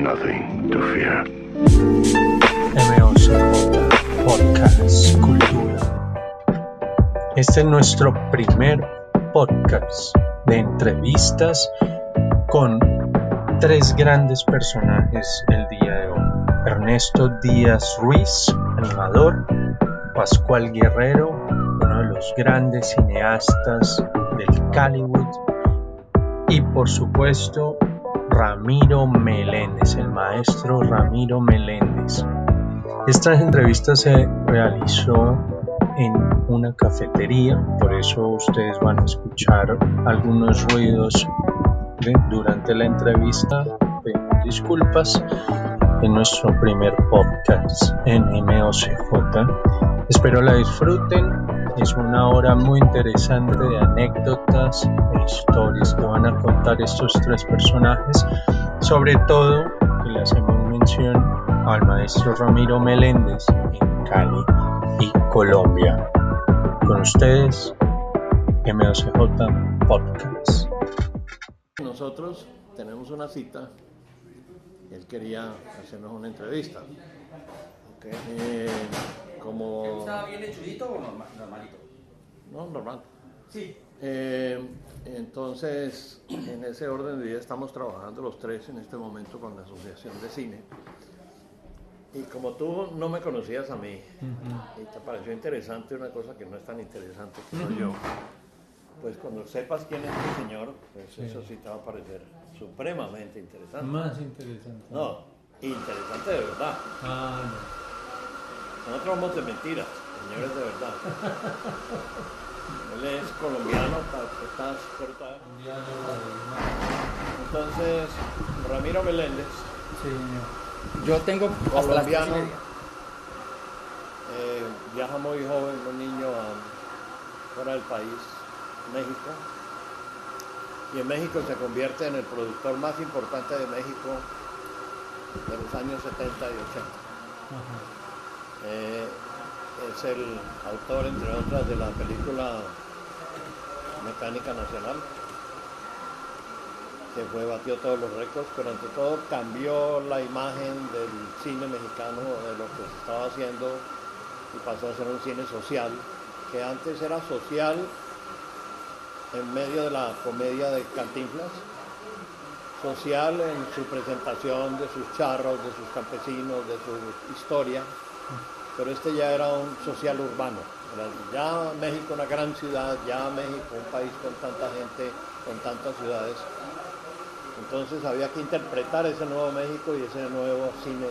nothing to fear. MOCJ Podcast Cultura. Este es nuestro primer podcast de entrevistas con tres grandes personajes el día de hoy. Ernesto Díaz Ruiz, animador, Pascual Guerrero, uno de los grandes cineastas del Hollywood, y por supuesto Ramiro Meléndez, el maestro Ramiro Meléndez. Esta entrevista se realizó en una cafetería, por eso ustedes van a escuchar algunos ruidos durante la entrevista. Pedimos disculpas. En nuestro primer podcast en MOCJ. Espero la disfruten. Es una hora muy interesante de anécdotas e historias que van a contar estos tres personajes. Sobre todo que le hacemos mención al maestro Ramiro Meléndez en Cali y Colombia. Con ustedes, MOCJ Podcast. Nosotros tenemos una cita. Él quería hacernos una entrevista. Okay. Como... ¿Estaba bien hechudito o normalito? No, normal. Sí. Entonces, en ese orden de ideas estamos trabajando los tres en este momento con la Asociación de Cine. Y como tú no me conocías a mí, y te pareció interesante una cosa que no es tan interesante como yo, pues cuando sepas quién es este señor, pues sí, eso sí te va a parecer supremamente interesante. Más interesante. No, interesante de verdad. Ah, no. Nosotros vamos de mentiras, señores de verdad. Él es colombiano, estás cortado. Entonces, Ramiro Meléndez. Sí, señor. Yo tengo hasta las 3:30. Viaja muy joven, un niño fuera del país, México. Y en México se convierte en el productor más importante de México de los años 70 y 80. Es el autor, entre otras, de la película Mecánica Nacional, que batió todos los récords, pero ante todo cambió la imagen del cine mexicano, de lo que se estaba haciendo, y pasó a ser un cine social, que antes era social en medio de la comedia de Cantinflas, social en su presentación de sus charros, de sus campesinos, de su historia, pero este ya era un social urbano. Ya México una gran ciudad, ya México un país con tanta gente, con tantas ciudades. Entonces había que interpretar ese nuevo México y ese nuevo cine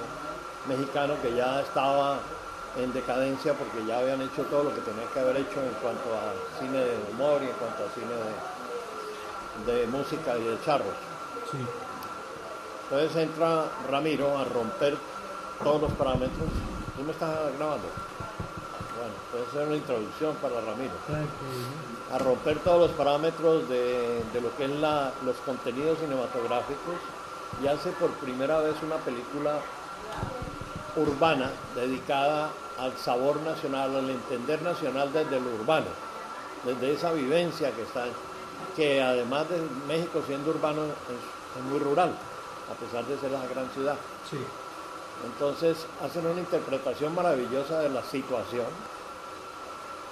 mexicano que ya estaba en decadencia porque ya habían hecho todo lo que tenían que haber hecho en cuanto a cine de humor y en cuanto a cine de música y de charros. Sí. Entonces entra Ramiro a romper todos los parámetros. ¿Tú me estás grabando? Bueno, puede ser una introducción para Ramiro. A romper todos los parámetros de lo que es los contenidos cinematográficos y hace por primera vez una película urbana dedicada al sabor nacional, al entender nacional desde lo urbano, desde esa vivencia que además de México siendo urbano es muy rural, a pesar de ser la gran ciudad. Sí. Entonces hacen una interpretación maravillosa de la situación,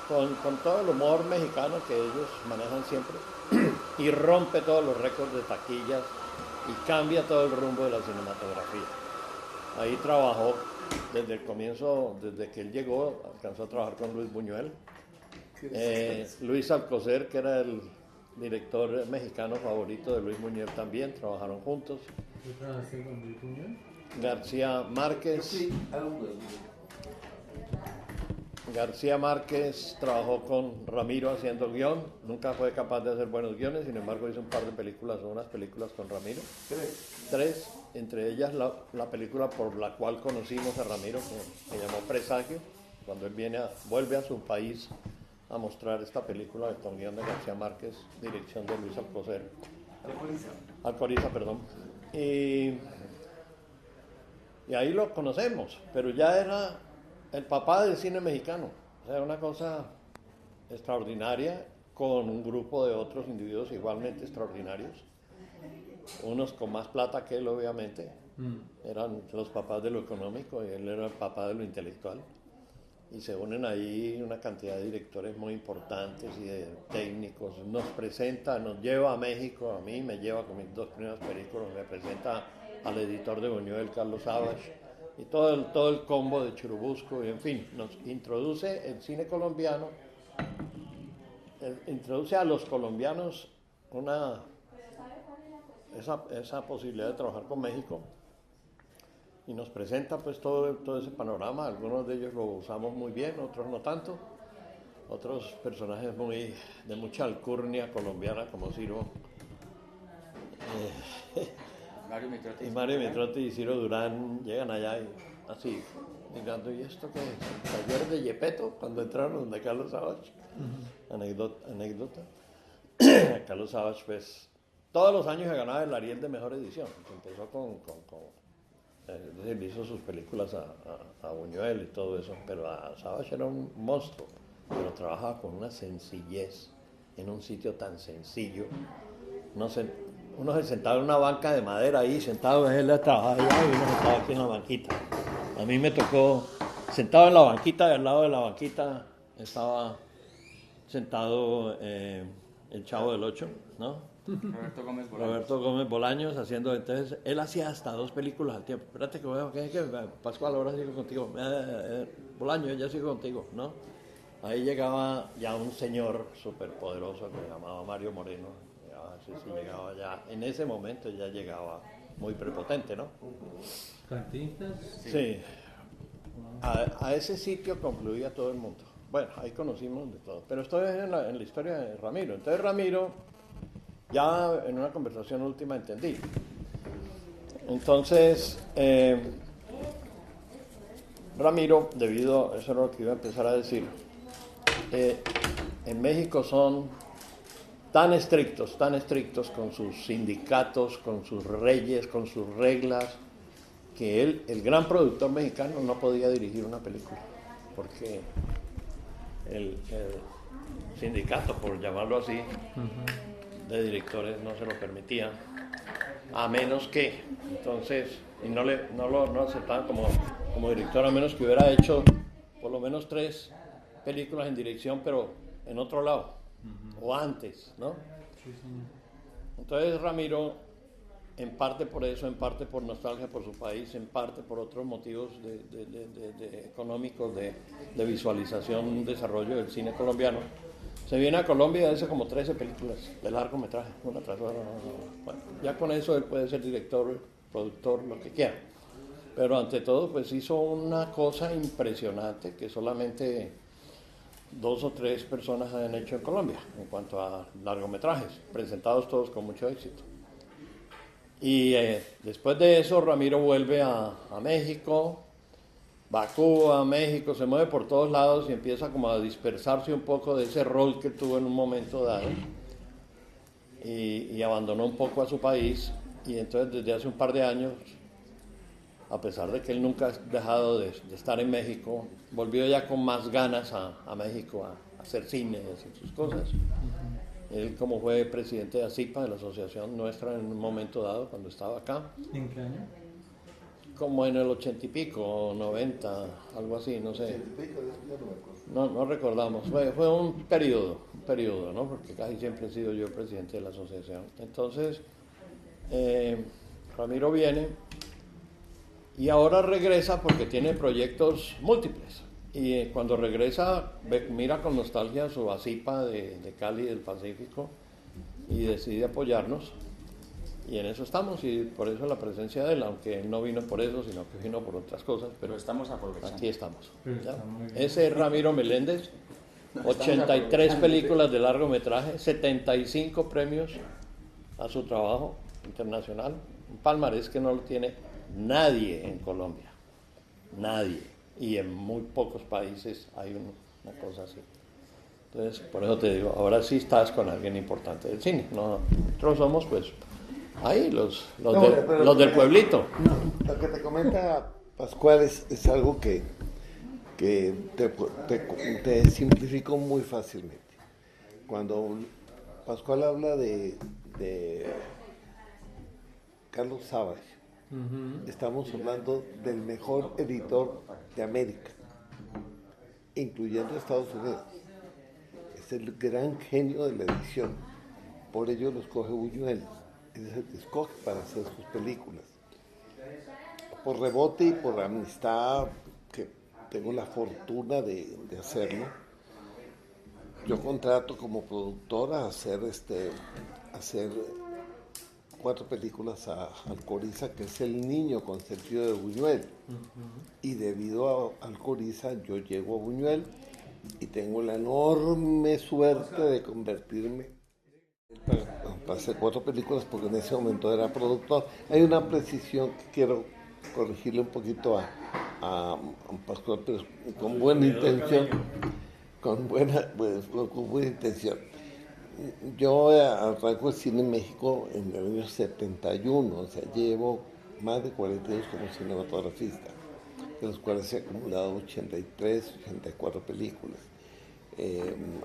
con todo el humor mexicano que ellos manejan siempre, y rompe todos los récords de taquillas y cambia todo el rumbo de la cinematografía. Ahí trabajó desde el comienzo, desde que él llegó, alcanzó a trabajar con Luis Buñuel. Luis Alcocer, que era el director mexicano favorito de Luis Buñuel, también trabajaron juntos. ¿Tú trabajaste con Luis Buñuel? García Márquez trabajó con Ramiro haciendo el guión. Nunca fue capaz de hacer buenos guiones, sin embargo hizo un par de películas o unas películas con Ramiro. Tres, entre ellas la película por la cual conocimos a Ramiro, que se llamó Presagio, cuando él vuelve a su país a mostrar esta película con guión de García Márquez, dirección de Luis Alcocer. Alcoriza, perdón. Y ahí lo conocemos, pero ya era el papá del cine mexicano. O sea, una cosa extraordinaria, con un grupo de otros individuos igualmente extraordinarios. unos con más plata que él, obviamente, eran los papás de lo económico y él era el papá de lo intelectual. Y se unen ahí una cantidad de directores muy importantes y de técnicos. Nos presenta, nos lleva a México, a mí me lleva con mis 2 primeras películas, me presenta al editor de Buñuel, Carlos Savage, y todo el combo de Churubusco, y en fin, nos introduce el cine colombiano, introduce a los colombianos esa posibilidad de trabajar con México, y nos presenta pues todo ese panorama. Algunos de ellos lo usamos muy bien, otros no tanto, otros personajes de mucha alcurnia colombiana como Ciro Mario Mitrotti y Ciro Durán llegan allá y así mirando, ¿y esto qué es? ¿El taller de Yepeto? Cuando entraron donde Carlos Savage. Anécdota. Carlos Savage pues todos los años se ganaba el Ariel de mejor edición. Empezó él hizo sus películas a Buñuel y todo eso, pero a Savage era un monstruo, pero trabajaba con una sencillez en un sitio tan sencillo. Uno se sentaba en una banca de madera ahí, sentado, él trabajaba allá y uno sentaba aquí en la banquita. A mí me tocó, sentado en la banquita, y al lado de la banquita estaba sentado el Chavo del Ocho, ¿no? Roberto Gómez Bolaños haciendo, entonces él hacía hasta 2 películas al tiempo. Espérate que Pascual, ahora sigo contigo. Bolaños, ya sigo contigo, ¿no? Ahí llegaba ya un señor súper poderoso que se llamaba Mario Moreno. Llegaba ya, en ese momento ya llegaba muy prepotente, ¿no? ¿Cantinflas? Sí. A ese sitio confluía todo el mundo. Bueno, ahí conocimos de todo. Pero esto es en la historia de Ramiro. Entonces Ramiro, ya en una conversación última entendí. Entonces, Ramiro, eso es lo que iba a empezar a decir, en México son tan estrictos con sus sindicatos, con sus reyes, con sus reglas, que el gran productor mexicano no podía dirigir una película, porque el sindicato, por llamarlo así, de directores no se lo permitía, a menos que, entonces, y no lo aceptaban como director, a menos que hubiera hecho por lo menos 3 películas en dirección, pero en otro lado, o antes, ¿no? Sí, señor. Entonces Ramiro, en parte por eso, en parte por nostalgia por su país, en parte por otros motivos económicos, de visualización, desarrollo del cine colombiano, se viene a Colombia y hace como 13 películas de largometraje, una tras otra. Bueno, ya con eso él puede ser director, productor, lo que quiera. Pero ante todo, pues hizo una cosa impresionante que solamente 2 o 3 personas han hecho en Colombia, en cuanto a largometrajes, presentados todos con mucho éxito. Y después de eso, Ramiro vuelve a México, va a Cuba, a México, se mueve por todos lados y empieza como a dispersarse un poco de ese rol que tuvo en un momento dado, y abandonó un poco a su país, y entonces desde hace un par de años, a pesar de que él nunca ha dejado de estar en México, volvió ya con más ganas a México a hacer cine, a hacer sus cosas. Él, como fue presidente de ASIPA, de la asociación nuestra, en un momento dado, cuando estaba acá. ¿En qué año? Como en el 80 y pico, 90, algo así, no sé. No recordamos. Fue un periodo, ¿no? Porque casi siempre he sido yo el presidente de la asociación. Entonces, Ramiro viene y ahora regresa porque tiene proyectos múltiples. Y cuando regresa, mira con nostalgia su ASIPA de Cali, del Pacífico, y decide apoyarnos. Y en eso estamos, y por eso la presencia de él, aunque él no vino por eso, sino que vino por otras cosas, pero estamos aprovechando. Aquí estamos. Ese es Ramiro Meléndez, 83 películas de largometraje, 75 premios a su trabajo internacional, un palmarés que no lo tiene nadie en Colombia, nadie, y en muy pocos países hay una cosa así. Entonces, por eso te digo, ahora sí estás con alguien importante del cine, nosotros somos pues ahí los del pueblito. Lo que te comenta Pascual es algo que te simplificó muy fácilmente. Cuando Pascual habla de Carlos Savage. Estamos hablando del mejor editor de América, incluyendo Estados Unidos. Es el gran genio de la edición. Por ello lo escoge Buñuel. Él es el que escoge para hacer sus películas. Por rebote y por amistad, que tengo la fortuna de hacerlo, yo contrato como productora a hacer 4 películas a Alcoriza, que es el niño consentido de Buñuel. Y debido a Alcoriza yo llego a Buñuel y tengo la enorme suerte de convertirme para hacer 4 películas, porque en ese momento era productor. Hay una precisión que quiero corregirle un poquito a Pascual, pero con buena intención. Con buena intención. Yo arranco el cine en México en el año 71, o sea, llevo más de 40 años como cinematografista, de los cuales he acumulado 83, 84 películas.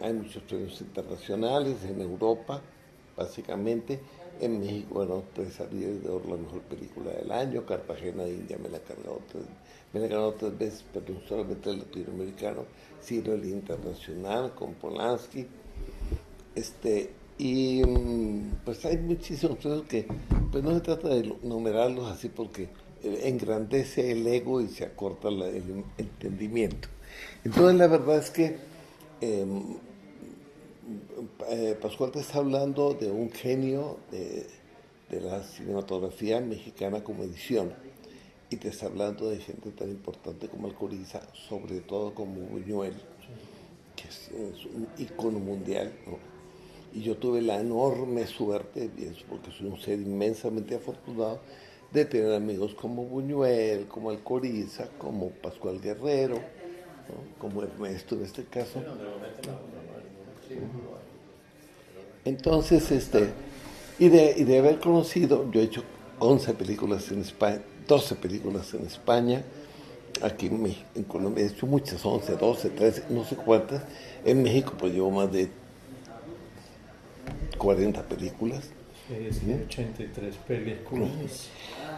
Hay muchos premios internacionales en Europa, básicamente. En México, bueno, 3 salidas de oro, la mejor película del año. Cartagena de India me la he ganado 3 veces, pero no solamente el latinoamericano, sino el internacional con Polanski. Pues hay muchísimos premios que pues no se trata de numerarlos así, porque engrandece el ego y se acorta el entendimiento. Entonces la verdad es que Pascual te está hablando de un genio de la cinematografía mexicana como edición, y te está hablando de gente tan importante como Alcoriza, sobre todo como Buñuel, que es un ícono mundial, ¿no? Y yo tuve la enorme suerte, y es porque soy un ser inmensamente afortunado, de tener amigos como Buñuel, como Alcoriza, como Pascual Guerrero, ¿no? Como Ernesto en este caso. Entonces, y de haber conocido, yo he hecho 11 películas en España, 12 películas en España, aquí en Colombia he hecho muchas, 11, 12, 13, no sé cuántas. En México pues llevo más de 40 películas. Sí, 83 películas.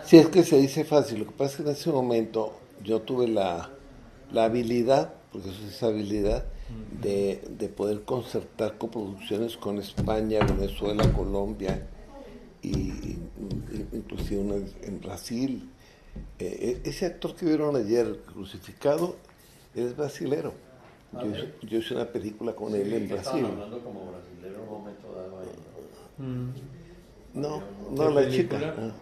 Sí, es que se dice fácil. Lo que pasa es que en ese momento yo tuve la habilidad, porque eso es habilidad, de poder concertar coproducciones con España, Venezuela, Colombia y inclusive en Brasil. Ese actor que vieron ayer crucificado es brasilero. Yo hice una película con él en Brasil. Hablando como brasilero en un momento dado ahí. No, la chica.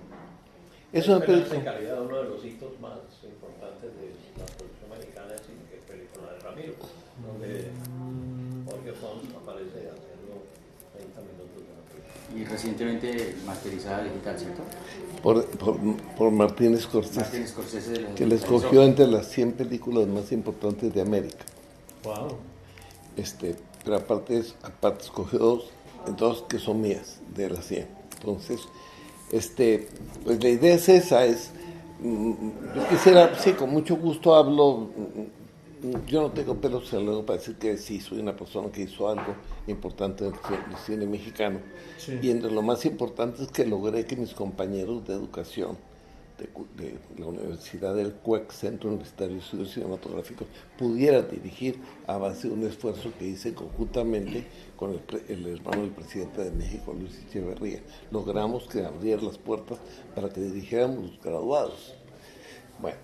Es una película. En calidad de uno de los hitos más importantes de la producción mexicana, que es película de Ramiro, donde Jorge Fons aparece haciendo 30 minutos de la película. Y recientemente masterizada digital, ¿cierto? Por Martín Scorsese. Martin Scorsese que la escogió entre las 100 películas más importantes de América. Wow. Pero aparte escogió dos que son mías, de las 100. Entonces, pues la idea es esa, yo quisiera, sí, con mucho gusto hablo. Yo no tengo pelos en la lengua para decir que sí, soy una persona que hizo algo importante en el cine mexicano. Sí. Y entre lo más importante es que logré que mis compañeros de educación de la Universidad del CUEC, Centro Universitario de Estudios Cinematográficos, pudieran dirigir a base de un esfuerzo que hice conjuntamente con el hermano del presidente de México, Luis Echeverría. Logramos que abriera las puertas para que dirigiéramos los graduados. Bueno,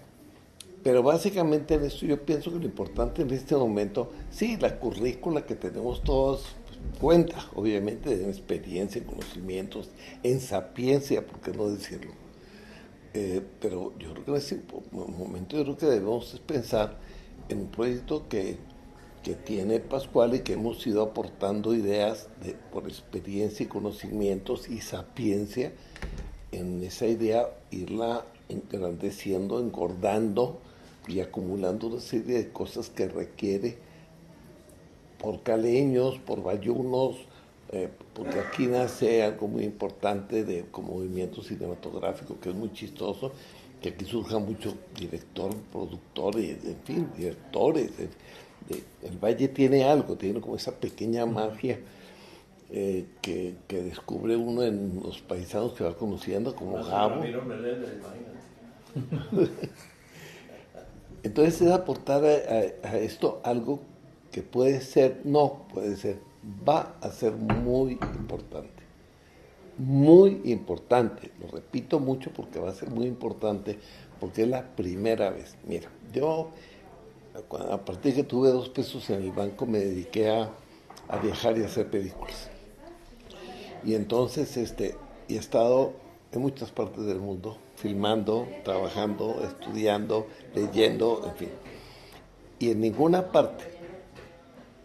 pero básicamente en esto yo pienso que lo importante en este momento, sí, la currícula que tenemos todos pues, cuenta, obviamente, en experiencia, en conocimientos, en sapiencia, ¿por qué no decirlo? Pero yo creo que en este momento debemos pensar en un proyecto que tiene Pascual y que hemos ido aportando ideas por experiencia y conocimientos y sapiencia, en esa idea irla engrandeciendo, engordando y acumulando una serie de cosas que requiere por caleños, por bayunos, porque aquí nace algo muy importante como movimiento cinematográfico, que es muy chistoso, que aquí surja mucho director, productor, en fin, directores. El Valle tiene algo, tiene como esa pequeña magia que descubre uno en los paisanos que va conociendo, como Gabo. Entonces es aportar a esto algo que puede ser, va a ser muy importante, lo repito mucho porque va a ser muy importante, porque es la primera vez. Mira, yo a partir de que tuve 2 pesos en el banco me dediqué a viajar y a hacer películas. Y entonces y he estado en muchas partes del mundo, filmando, trabajando, estudiando, leyendo, en fin. Y en ninguna parte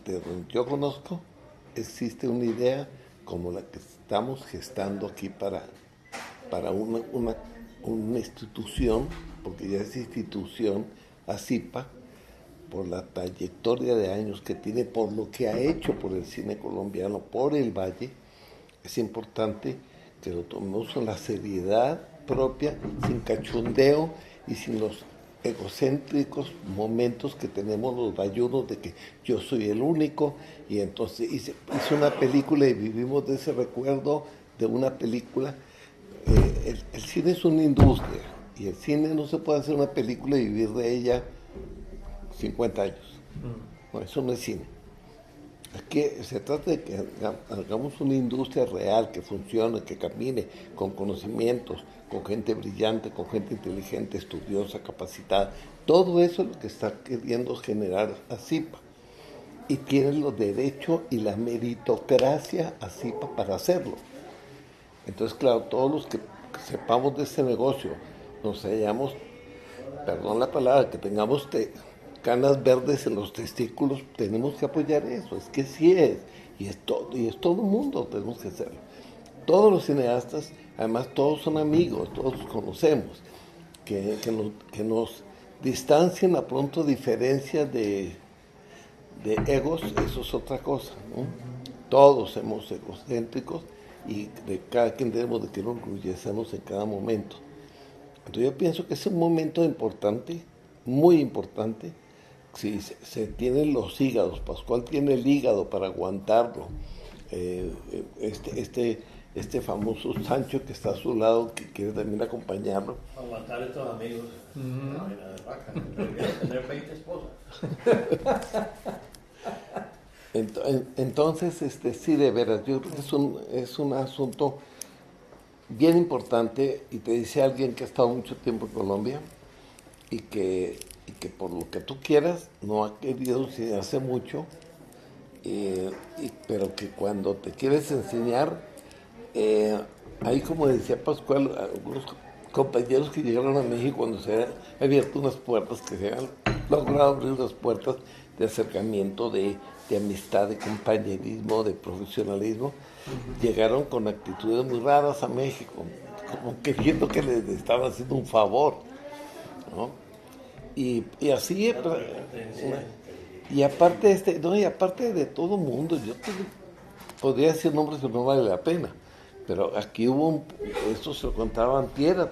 de donde yo conozco existe una idea como la que estamos gestando aquí para una institución, porque ya es institución, ASIPA, por la trayectoria de años que tiene, por lo que ha hecho por el cine colombiano, por el Valle. Es importante que lo tomemos con la seriedad propia, sin cachondeo y sin los egocéntricos momentos que tenemos los vallunos de que yo soy el único, y entonces hice una película y vivimos de ese recuerdo de una película. El cine es una industria y el cine no se puede hacer una película y vivir de ella 50 años. No, eso no es cine. Aquí se trata de que hagamos una industria real, que funcione, que camine, con conocimientos, con gente brillante, con gente inteligente, estudiosa, capacitada. Todo eso es lo que está queriendo generar ASIPA. Y tiene los derechos y la meritocracia ASIPA para hacerlo. Entonces, claro, todos los que sepamos de este negocio, nos hayamos, perdón la palabra, que tengamos canas verdes en los testículos, tenemos que apoyar eso. Es que sí es, y es todo el mundo, tenemos que hacerlo. Todos los cineastas, además todos son amigos, todos los conocemos, que nos distancien a pronto diferencias de egos, eso es otra cosa, ¿no? Todos somos egocéntricos y de cada quien debemos de que nos orgullecemos en cada momento. Entonces yo pienso que es un momento importante, muy importante. Si se tienen los hígados, Pascual tiene el hígado para aguantarlo. Este famoso Sancho que está a su lado, que quiere también acompañarlo. Aguantar estos amigos. Una vaina de vaca. Tener 20 esposas. Entonces, sí, de veras, yo creo que es un asunto bien importante, y te dice alguien que ha estado mucho tiempo en Colombia y que por lo que tú quieras no ha querido enseñarse mucho, pero que cuando te quieres enseñar, ahí, como decía Pascual, algunos compañeros que llegaron a México cuando se han abierto unas puertas, que se han logrado abrir unas puertas de acercamiento, de amistad, de compañerismo, de profesionalismo, llegaron con actitudes muy raras a México, como queriendo que les estaban haciendo un favor, ¿no? Y así, y aparte aparte de todo mundo, yo podría decir nombres que no vale la pena, pero aquí hubo esto se lo contaba antier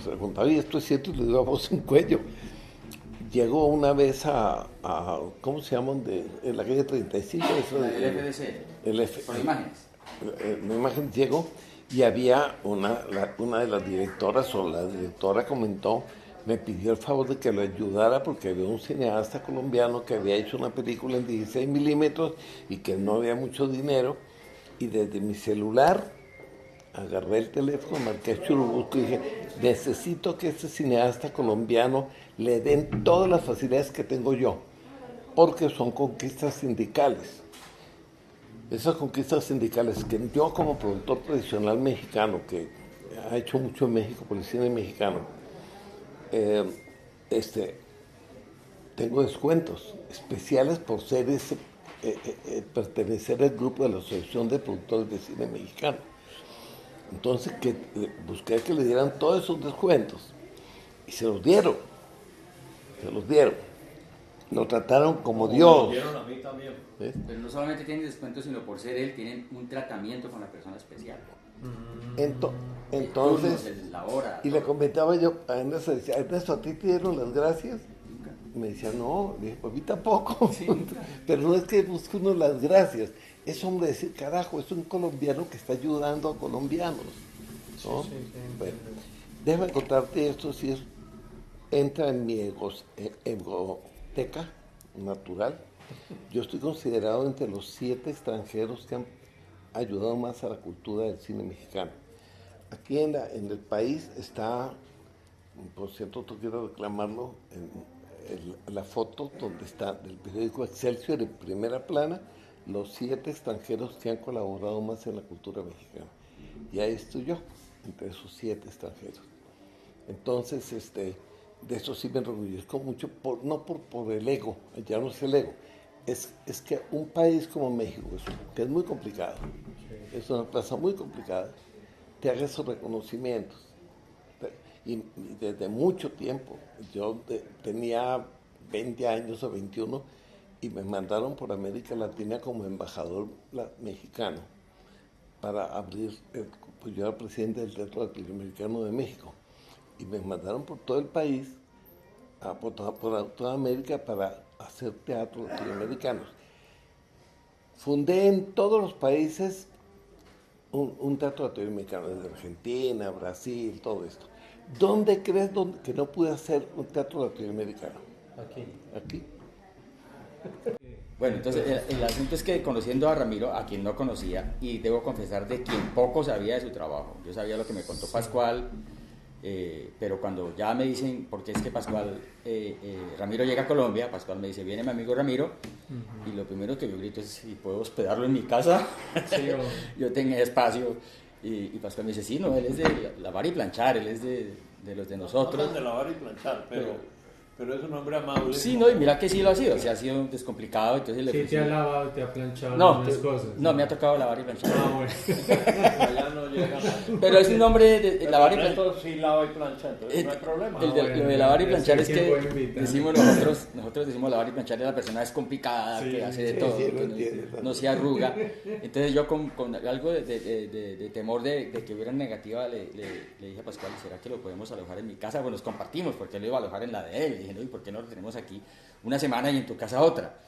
se lo contaba, y esto es cierto, y lo digo a voz en cuello. Llegó una vez a ¿cómo se llaman? En la calle 35. El FDC. Por imágenes. La imagen llegó y había una de las directoras, o la directora comentó, me pidió el favor de que lo ayudara porque había un cineasta colombiano que había hecho una película en 16 milímetros y que no había mucho dinero, y desde mi celular agarré el teléfono, marqué a Churubusco y dije, necesito que este cineasta colombiano le den todas las facilidades que tengo yo, porque son conquistas sindicales. Esas conquistas sindicales que yo, como productor tradicional mexicano, que ha hecho mucho en México por el cine mexicano, tengo descuentos especiales por ser pertenecer al grupo de la Asociación de Productores de Cine Mexicano. Entonces busqué que le dieran todos esos descuentos y se los dieron. Lo trataron como Dios. Me lo dieron a mí también. ¿Ves? Pero no solamente tienen descuentos, sino por ser él, tienen un tratamiento con la persona especial. Entonces, la hora, y le comentaba yo a Ernesto, decía, Ernesto, ¿a ti te dieron las gracias? Nunca. me decía, no, le dije, pues a mí tampoco. Sí. Pero no es que busque uno las gracias, es hombre decir, carajo, es un colombiano que está ayudando a colombianos, ¿no? Sí, bueno, déjame contarte esto, si entra en mi egoteca natural. Yo estoy considerado entre los 7 extranjeros que han ayudado más a la cultura del cine mexicano. Aquí en el país está, por cierto, tú quiero reclamarlo, en la foto donde está del periódico Excelsior en primera plana, los 7 extranjeros que han colaborado más en la cultura mexicana. Y ahí estoy yo, entre esos 7 extranjeros. Entonces, de eso sí me enorgullezco mucho, no por el ego, ya no es el ego, es que un país como México, que es muy complicado, es una plaza muy complicada, te haga esos reconocimientos. Y desde mucho tiempo, yo tenía 20 años o 21 y me mandaron por América Latina como embajador mexicano para abrir, pues yo era presidente del Teatro Latinoamericano de México y me mandaron por todo el país, por toda América para hacer teatro latinoamericanos. Fundé en todos los países un teatro latinoamericano, desde Argentina, Brasil, todo esto. ¿Dónde crees que no pude hacer un teatro latinoamericano? Aquí. Bueno, entonces el asunto es que conociendo a Ramiro, a quien no conocía, y debo confesar de quien poco sabía de su trabajo. Yo sabía lo que me contó Pascual, pero cuando ya me dicen, porque es que Pascual, Ramiro llega a Colombia, Pascual me dice, viene mi amigo Ramiro, y lo primero que yo grito es si puedo hospedarlo en mi casa. Sí, yo tenía espacio. Y Pascual me dice, sí, no, él es de lavar y planchar, él es de los de nosotros. No de lavar y planchar, pero es un hombre amable. Sí, no, y mira que sí lo ha sido, ha sido descomplicado. Entonces sí, te ha lavado, te ha planchado algunas cosas. No, me ha tocado lavar y planchar. Bueno. Allá no llega nada. Pero es un nombre de lavar y planchar. Sí, lava y plancha, entonces no hay problema. Lo de lavar y planchar es que decimos nosotros decimos lavar y planchar es la persona es complicada, sí, que hace de todo, que no se arruga. Entonces yo con algo de temor de que hubiera negativa le dije a Pascual, ¿será que lo podemos alojar en mi casa? Bueno, nos compartimos, porque él lo iba a alojar en la de él. Y dije, no, ¿y por qué no lo tenemos aquí una semana y en tu casa otra?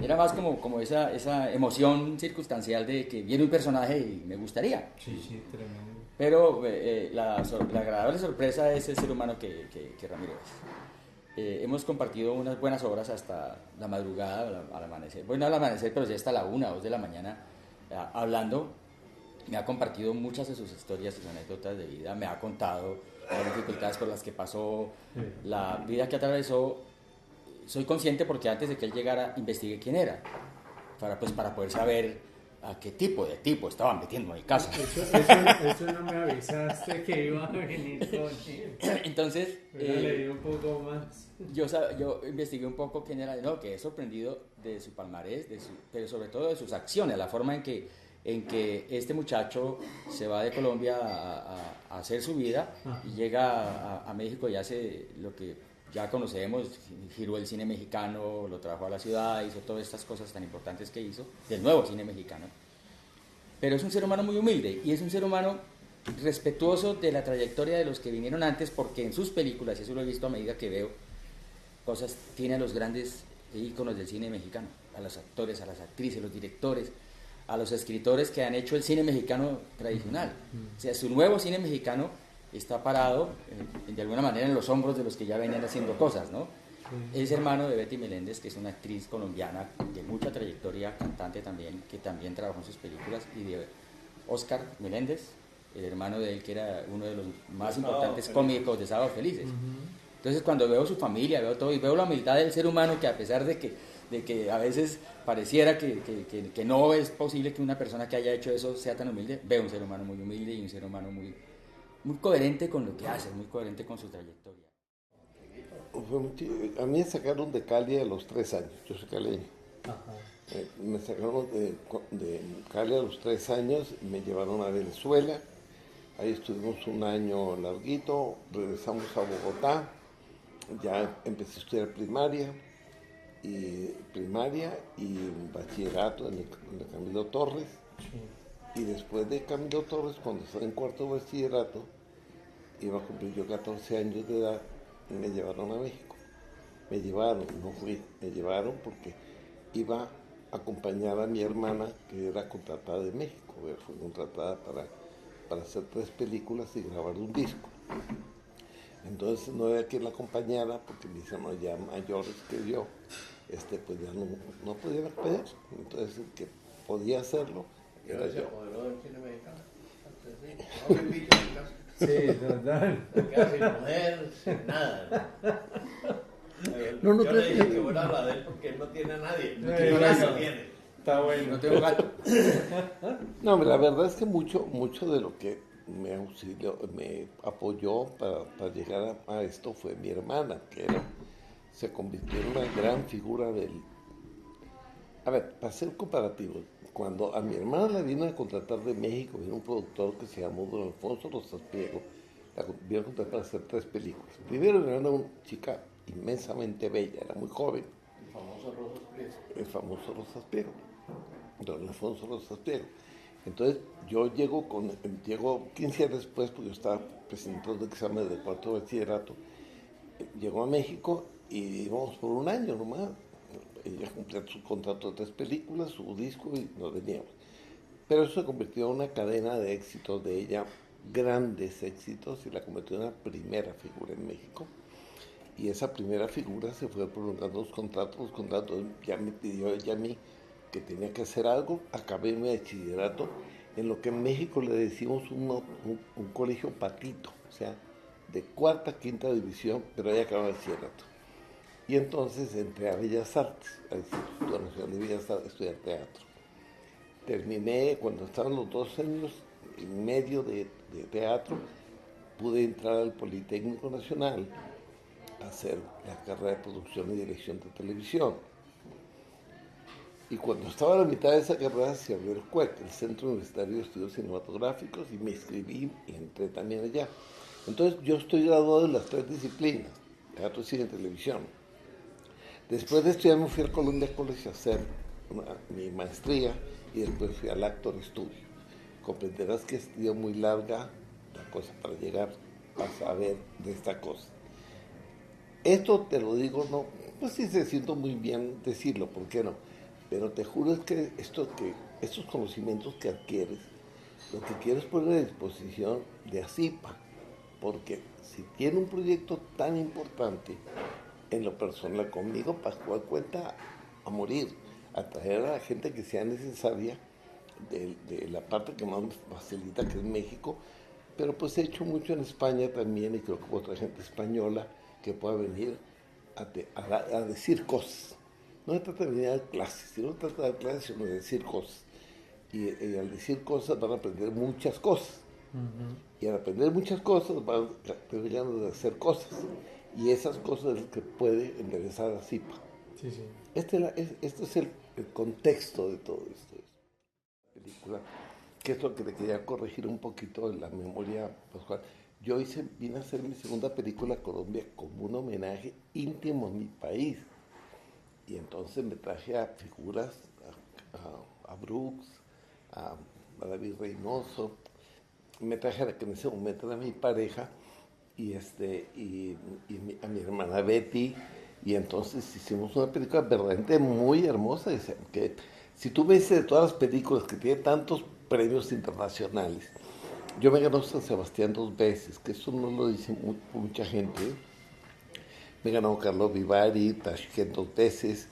Era más como esa emoción circunstancial de que viene un personaje y me gustaría. Sí, tremendo. Pero la agradable sorpresa es el ser humano que Ramiro es. Hemos compartido unas buenas horas hasta la madrugada, al amanecer. Bueno, al amanecer, pero ya hasta la 1 o 2 de la mañana hablando. Me ha compartido muchas de sus historias, sus anécdotas de vida. Me ha contado las dificultades por las que pasó, la vida que atravesó. Soy consciente porque antes de que él llegara investigué quién era, para poder saber a qué tipo de tipo estaban metiendo en mi casa. Eso no me avisaste que iba a venir con él. Entonces, leí un poco más. Yo investigué un poco quién era, no, quedé sorprendido de su palmarés, pero sobre todo de sus acciones, la forma en que este muchacho se va de Colombia a hacer su vida y llega a México y hace lo que ya conocemos, giró el cine mexicano, lo trajo a la ciudad, hizo todas estas cosas tan importantes que hizo, del nuevo cine mexicano. Pero es un ser humano muy humilde y es un ser humano respetuoso de la trayectoria de los que vinieron antes, porque en sus películas, y eso lo he visto a medida que veo cosas, tiene a los grandes íconos del cine mexicano, a los actores, a las actrices, los directores, a los escritores que han hecho el cine mexicano tradicional. O sea, su nuevo cine mexicano está parado, de alguna manera, en los hombros de los que ya venían haciendo cosas, ¿no? Es hermano de Betty Meléndez, que es una actriz colombiana de mucha trayectoria, cantante también, que también trabajó en sus películas, y de Oscar Meléndez, el hermano de él, que era uno de los más importantes cómicos de Sábados Felices. Entonces, cuando veo su familia, veo todo, y veo la humildad del ser humano, que a pesar de que a veces pareciera que no es posible que una persona que haya hecho eso sea tan humilde, veo un ser humano muy humilde y un ser humano muy coherente con lo que hace, muy coherente con su trayectoria. A mí me sacaron de Cali a los 3 años, yo soy caleño. Me sacaron de Cali a los 3 años, me llevaron a Venezuela, ahí estuvimos un año larguito, regresamos a Bogotá, ya empecé a estudiar primaria y bachillerato en el Camilo Torres. Y después de Camilo Torres, cuando estaba en cuarto de bachillerato, iba a cumplir yo 14 años de edad y me llevaron a México. Me llevaron, no fui, me llevaron porque iba a acompañar a mi hermana, que era contratada de México, fue contratada para hacer 3 películas y grabar un disco. Entonces no había quien la acompañara porque mis hermanos ya mayores que yo, pues ya no podían acceder. Entonces el que podía hacerlo era yo. Sí, total. Sin mujer, sin nada. No Yo le dije que voy a hablar de él porque él no tiene a nadie. No tiene nadie. Está bueno. No tengo gato. No, la verdad es que mucho de lo que me auxilió, me apoyó para llegar a esto fue mi hermana, que se convirtió en una gran figura del... A ver, para ser comparativo, cuando a mi hermana la vino a contratar de México, vino un productor que se llamó Don Alfonso Rosaspiego, la vino a contratar para hacer 3 películas. Primero era una chica inmensamente bella, era muy joven. El famoso Rosaspiego, Don Alfonso Rosaspiego. Entonces yo llego 15 años después, porque yo estaba presentando exámenes de 4º bachillerato, llegó a México y íbamos por un año nomás. Ella cumplía su contrato de 3 películas, su disco y nos veníamos. Pero eso se convirtió en una cadena de éxitos de ella, grandes éxitos, y la convirtió en la primera figura en México. Y esa primera figura se fue prolongando los contratos ya me pidió ella a mí que tenía que hacer algo. Acabé mi bachillerato en lo que en México le decimos un colegio patito, o sea, de 4ª, 5ª división, pero ella acababa el bachillerato. Y entonces entré a Bellas Artes, al Instituto Nacional de Bellas Artes, a estudiar teatro. Terminé, cuando estaban los 2 años y medio de teatro, pude entrar al Politécnico Nacional a hacer la carrera de producción y dirección de televisión. Y cuando estaba a la mitad de esa carrera se abrió el CUEC, el Centro Universitario de Estudios Cinematográficos, y me inscribí y entré también allá. Entonces yo estoy graduado en las 3 disciplinas, teatro, cine y televisión. Después de estudiar me fui al Columbia College a hacer mi maestría y después fui al Actor Studio. Comprenderás que ha sido muy larga la cosa para llegar a saber de esta cosa. Esto te lo digo, no, pues sí se siento muy bien decirlo, ¿por qué no? Pero te juro es que estos conocimientos que adquieres, lo que quiero es poner a disposición de ASIPA, porque si tiene un proyecto tan importante, en lo personal conmigo, Pascual cuenta a morir, a traer a la gente que sea necesaria de la parte que más me facilita, que es México, pero pues he hecho mucho en España también, y creo que otra gente española que pueda venir a decir cosas. No se trata de venir a dar clases, sino se trata de dar clases, sino de decir cosas. Y al decir cosas van a aprender muchas cosas. Y al aprender muchas cosas van a tener ganas de hacer cosas. Y esas cosas es lo que puede enderezar a CIPA. Sí, sí. Este es el contexto de todo esto. Película, que es lo que le quería corregir un poquito en la memoria, Pascual. Yo vine a hacer mi segunda película, Colombia, como un homenaje íntimo a mi país. Y entonces me traje a figuras, a Brooks, a David Reynoso, me traje a la que en ese momento era mi pareja, y a mi hermana Betty, y entonces hicimos una película verdaderamente muy hermosa, que si tú ves de todas las películas que tiene tantos premios internacionales, yo me ganó San Sebastián 2 veces, que eso no lo dice mucha gente. Me ganó Carlo Vivari, Tashkent 2 veces,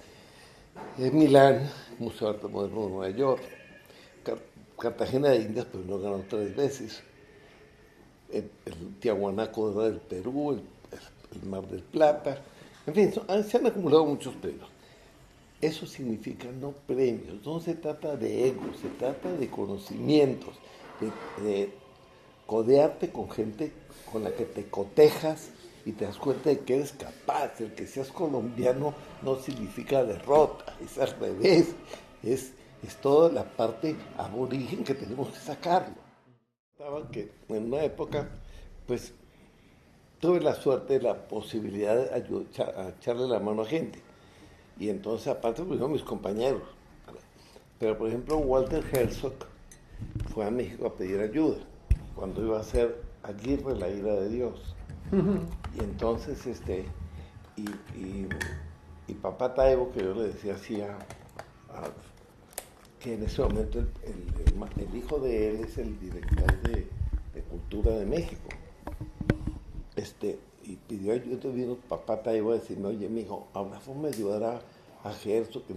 en Milán, Museo de Arte Moderno de Nueva York, Cartagena de Indias, pero no ganó 3 veces. El Tiahuanaco del Perú, el Mar del Plata, en fin, se han acumulado muchos premios. Eso significa no premios, no se trata de ego, se trata de conocimientos, de codearte con gente con la que te cotejas y te das cuenta de que eres capaz. El que seas colombiano no significa derrota, es al revés, es toda la parte aborigen que tenemos que sacarlo. Que en una época, pues, tuve la suerte, la posibilidad de echarle la mano a gente. Y entonces, aparte, pues, mis compañeros. Pero, por ejemplo, Walter Herzog fue a México a pedir ayuda, cuando iba a hacer Aguirre, la ira de Dios. Y entonces, y papá Taibo, que yo le decía así que en ese momento el hijo de él es el director de Cultura de México. Y pidió ayuda, vino papá Taibo a decirme, oye, mijo, ¿a una forma de ayudar a Gerso? Que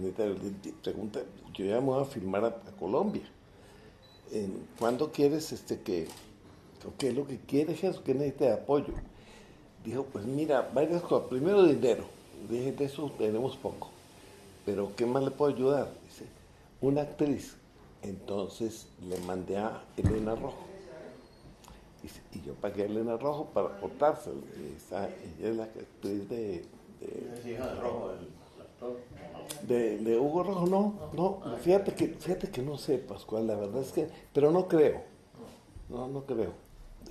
pregunta, yo ya me voy a filmar a Colombia. ¿Cuándo quieres qué es lo que quiere Gerso? ¿Qué necesita de apoyo? Dijo, pues mira, varias cosas. Primero, dinero. Dije, de eso tenemos poco. Pero ¿qué más le puedo ayudar? Dice, una actriz. Entonces le mandé a Elena Rojo. Y yo pagué a Elena Rojo para aportarse. Ella es la actriz ¿Es hija de Rojo, el actor? De Hugo Rojo, no. Fíjate que no sé, Pascual, la verdad es que, pero no creo. No creo.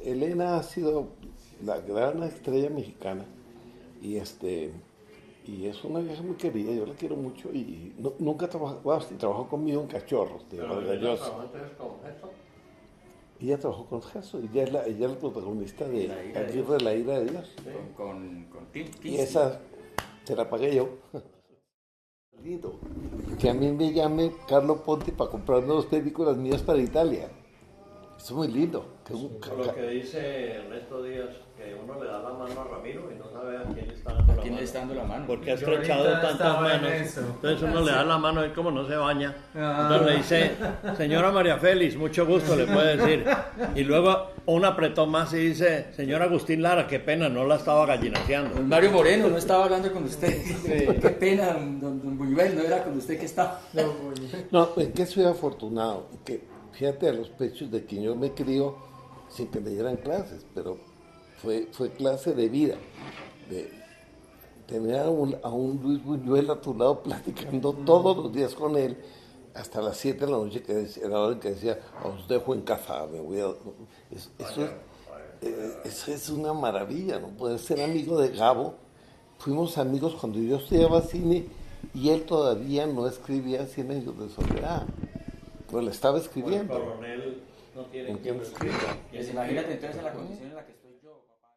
Elena ha sido la gran estrella mexicana y es una vieja muy querida, yo la quiero mucho y nunca trabajó conmigo en Cachorros, de Vargallosa. Ella trabajó con Gerso, y ella es la protagonista de Aguirre, la ira de Dios. Sí. Con Y esa se la pagué yo. Lindo. Que a mí me llame Carlo Ponti para comprarme 2 películas mías para Italia. Eso es muy lindo. Por lo que dice Ernesto Díaz, que uno le da la mano a Ramiro y no sabe a quién le está dando la mano. Porque ha estrechado tantas manos. Entonces uno le da la mano y como no se baña. Entonces le dice, señora María Félix, mucho gusto, le puede decir. Y luego un apretón más y dice, señor Agustín Lara, qué pena, no la estaba gallinaseando. Don Mario Moreno, no estaba hablando con usted. Sí. Qué pena, don Buñuel, no era con usted que estaba. No, en que soy afortunado, que fíjate a los pechos de quien yo me crío sin que me dieran clases, pero fue clase de vida, de tener a un Luis Buñuel a tu lado platicando todos los días con él, hasta las 7 de la noche, que era la hora en que decía, os dejo en casa, me voy a... Eso es una maravilla, ¿no? Poder ser amigo de Gabo. Fuimos amigos cuando yo estudiaba cine y él todavía no escribía 100 años de soledad. Pues le estaba escribiendo. El coronel no quiere que lo escriba. Pues imagínate entonces en la condición en la que estoy yo, papá.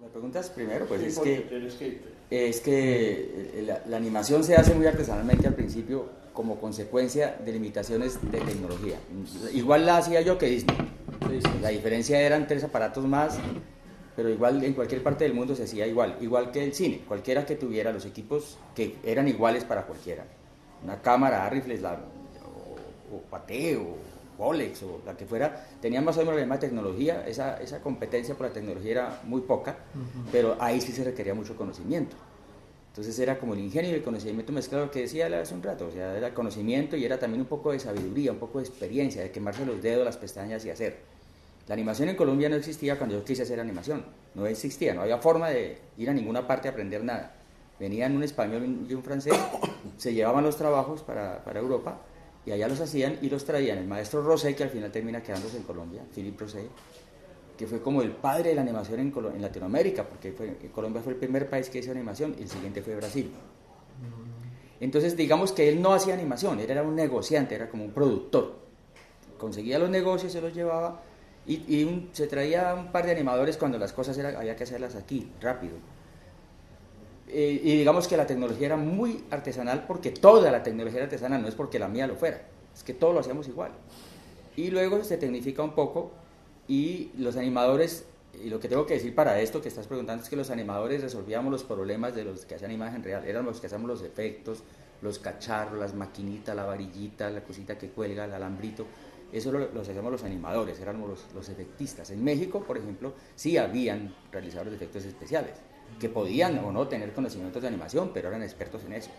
Me preguntas primero, pues Sí, es que la animación se hace muy artesanalmente al principio como consecuencia de limitaciones de tecnología. Igual la hacía yo que Disney. La diferencia eran 3 aparatos más, pero igual en cualquier parte del mundo se hacía igual que el cine. Cualquiera que tuviera los equipos que eran iguales para cualquiera. Una cámara, rifles, o Pathé, o Rolex, o la que fuera, tenían más o menos la misma tecnología. Esa competencia por la tecnología era muy poca, pero ahí sí se requería mucho conocimiento. Entonces era como el ingenio y el conocimiento mezclado, lo que decía hace un rato, o sea, era conocimiento y era también un poco de sabiduría, un poco de experiencia, de quemarse los dedos, las pestañas y hacer. La animación en Colombia no existía cuando yo quise hacer animación, no existía, no había forma de ir a ninguna parte a aprender nada. Venían un español y un francés, se llevaban los trabajos para Europa y allá los hacían y los traían. El maestro Rosé, que al final termina quedándose en Colombia, Philippe Rosé, que fue como el padre de la animación en Latinoamérica, porque Colombia fue el primer país que hizo animación y el siguiente fue Brasil. Entonces digamos que él no hacía animación, él era un negociante, era como un productor. Conseguía los negocios, se los llevaba y se traía un par de animadores cuando las cosas había que hacerlas aquí, rápido. Y digamos que la tecnología era muy artesanal, porque toda la tecnología era artesanal, no es porque la mía lo fuera, es que todo lo hacíamos igual. Y luego se tecnifica un poco y los animadores, y lo que tengo que decir para esto que estás preguntando es que los animadores resolvíamos los problemas de los que hacían imagen real, éramos los que hacíamos los efectos, los cacharros, las maquinitas, la varillita, la cosita que cuelga, el alambrito. Eso los hacíamos los animadores, éramos los efectistas. En México, por ejemplo, sí habían realizadores de efectos especiales, que podían o no tener conocimientos de animación, pero eran expertos en eso.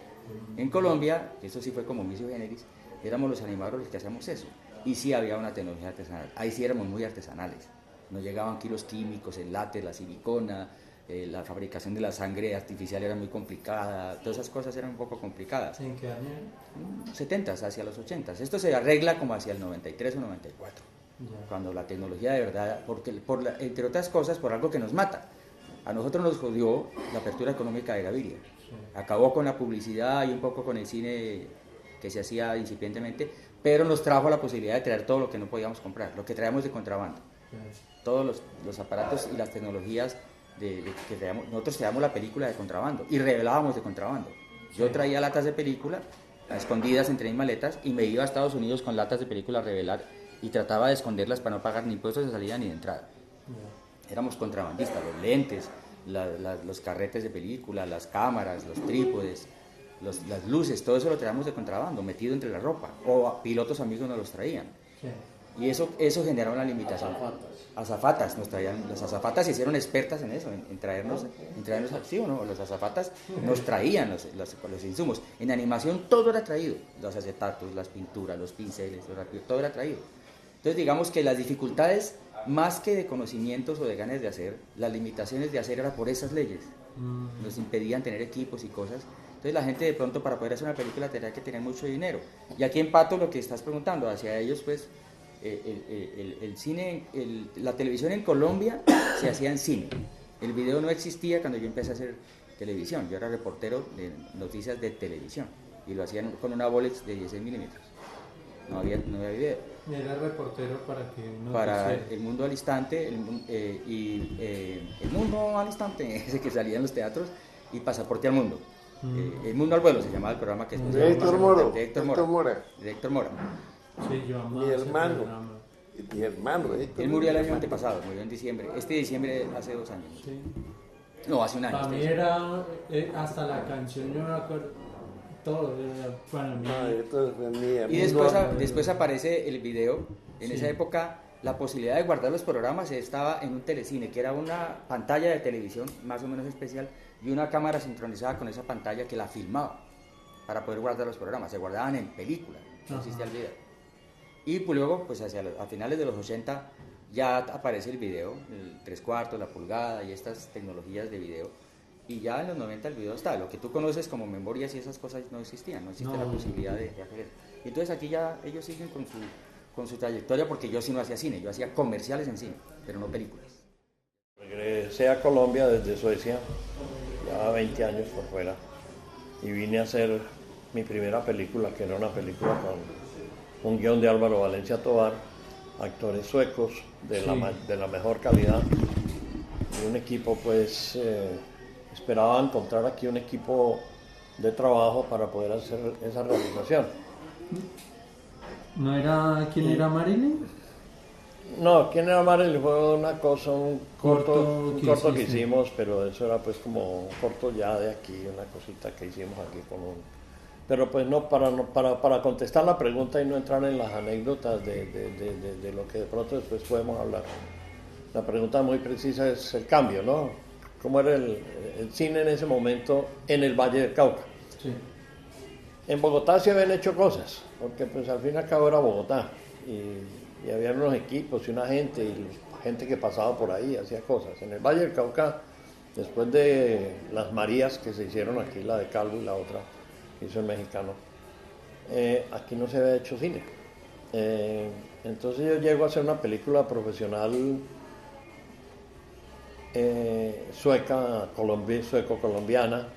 En Colombia, eso sí fue como misio generis, éramos los animadores los que hacíamos eso. Y sí había una tecnología artesanal, ahí sí éramos muy artesanales. Nos llegaban aquí los químicos, el látex, la silicona, la fabricación de la sangre artificial era muy complicada, todas esas cosas eran un poco complicadas. ¿En qué año? 70s, hacia los 80s. Esto se arregla como hacia el 93 o 94, cuando la tecnología de verdad, entre otras cosas, por algo que nos mata. A nosotros nos jodió la apertura económica de Gaviria. Acabó con la publicidad y un poco con el cine que se hacía incipientemente, pero nos trajo la posibilidad de traer todo lo que no podíamos comprar, lo que traíamos de contrabando. Todos los aparatos y las tecnologías nosotros traíamos la película de contrabando y revelábamos de contrabando. Yo traía latas de película escondidas entre mis maletas y me iba a Estados Unidos con latas de película a revelar y trataba de esconderlas para no pagar ni impuestos de salida ni de entrada. Éramos contrabandistas, los lentes, los carretes de película, las cámaras, los trípodes, las luces, todo eso lo traíamos de contrabando, metido entre la ropa, o pilotos amigos nos los traían. Sí. Y eso generaba una limitación. Azafatas nos traían, las azafatas se hicieron expertas en eso, en traernos, ¿sí o no? Los azafatas nos traían los insumos. En animación todo era traído, los acetatos, las pinturas, los pinceles, todo era traído. Entonces digamos que las dificultades, más que de conocimientos o de ganas de hacer, las limitaciones de hacer era por esas leyes. Nos impedían tener equipos y cosas. Entonces la gente de pronto para poder hacer una película tenía que tener mucho dinero. Y aquí empato lo que estás preguntando, hacia ellos pues el cine, la televisión en Colombia se hacía en cine. El video no existía cuando yo empecé a hacer televisión. Yo era reportero de noticias de televisión y lo hacían con una Bolex de 16 milímetros. No había video. Era reportero para que no para El Mundo al Instante El Mundo al Instante, ese que salía en los teatros, y Pasaporte al Mundo. El Mundo al Vuelo se llamaba el programa que después de Héctor Mora. De Héctor Mora. Sí, yo amaba mi hermano. Él murió el año antepasado, murió en diciembre. Este diciembre hace 2 años. Sí. No, hace un año. Para mí era hasta la canción, yo me acuerdo. Todo para mí. Y después aparece el video. En esa época la posibilidad de guardar los programas estaba en un telecine, que era una pantalla de televisión más o menos especial y una cámara sincronizada con esa pantalla que la filmaba para poder guardar los programas. Se guardaban en película, no existía el video. Y pues luego, pues a finales de los 80 ya aparece el video, el 3/4, la pulgada y estas tecnologías de video. Y ya en los 90 el video está. Lo que tú conoces como memorias y esas cosas no existían, no existe la posibilidad de hacer eso. Y entonces aquí ya ellos siguen con su trayectoria, porque yo sí no hacía cine, yo hacía comerciales en cine, pero no películas. Regresé a Colombia desde Suecia, ya 20 años por fuera, y vine a hacer mi primera película, que era una película con un guión de Álvaro Valencia Tovar, actores suecos de la mejor calidad, y un equipo pues... esperaba encontrar aquí un equipo de trabajo para poder hacer esa realización. ¿No era quién era Marilyn? No, quién era Marilyn fue una cosa, un corto que hicimos, pero eso era pues como un corto ya de aquí, una cosita que hicimos aquí con un... Pero pues no, para contestar la pregunta y no entrar en las anécdotas de lo que de pronto después podemos hablar. La pregunta muy precisa es el cambio, ¿no? ¿Cómo era el cine en ese momento en el Valle del Cauca? Sí. En Bogotá se habían hecho cosas, porque pues al fin y al cabo era Bogotá, y había unos equipos y una gente, y gente que pasaba por ahí, hacía cosas. En el Valle del Cauca, después de las Marías que se hicieron aquí, la de Calvo y la otra, hizo el mexicano, aquí no se había hecho cine. Entonces yo llego a hacer una película profesional sueco-colombiana,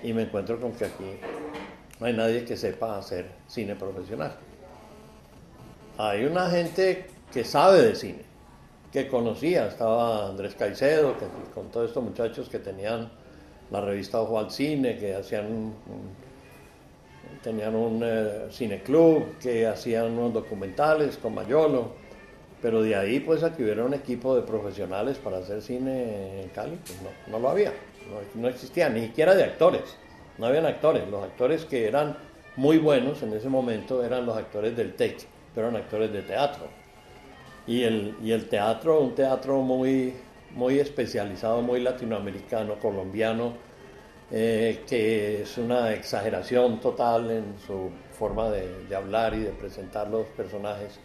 y me encuentro con que aquí no hay nadie que sepa hacer cine profesional. Hay una gente que sabe de cine, que conocía, estaba Andrés Caicedo, con todos estos muchachos que tenían la revista Ojo al Cine, que tenían un cineclub, que hacían unos documentales con Mayolo. Pero de ahí pues a que hubiera un equipo de profesionales para hacer cine en Cali, pues no lo había, no existía, ni siquiera de actores, no habían actores. Los actores que eran muy buenos en ese momento eran los actores del TEC, pero eran actores de teatro. Y el teatro, un teatro muy especializado, muy latinoamericano, colombiano, que es una exageración total en su forma de hablar y de presentar los personajes.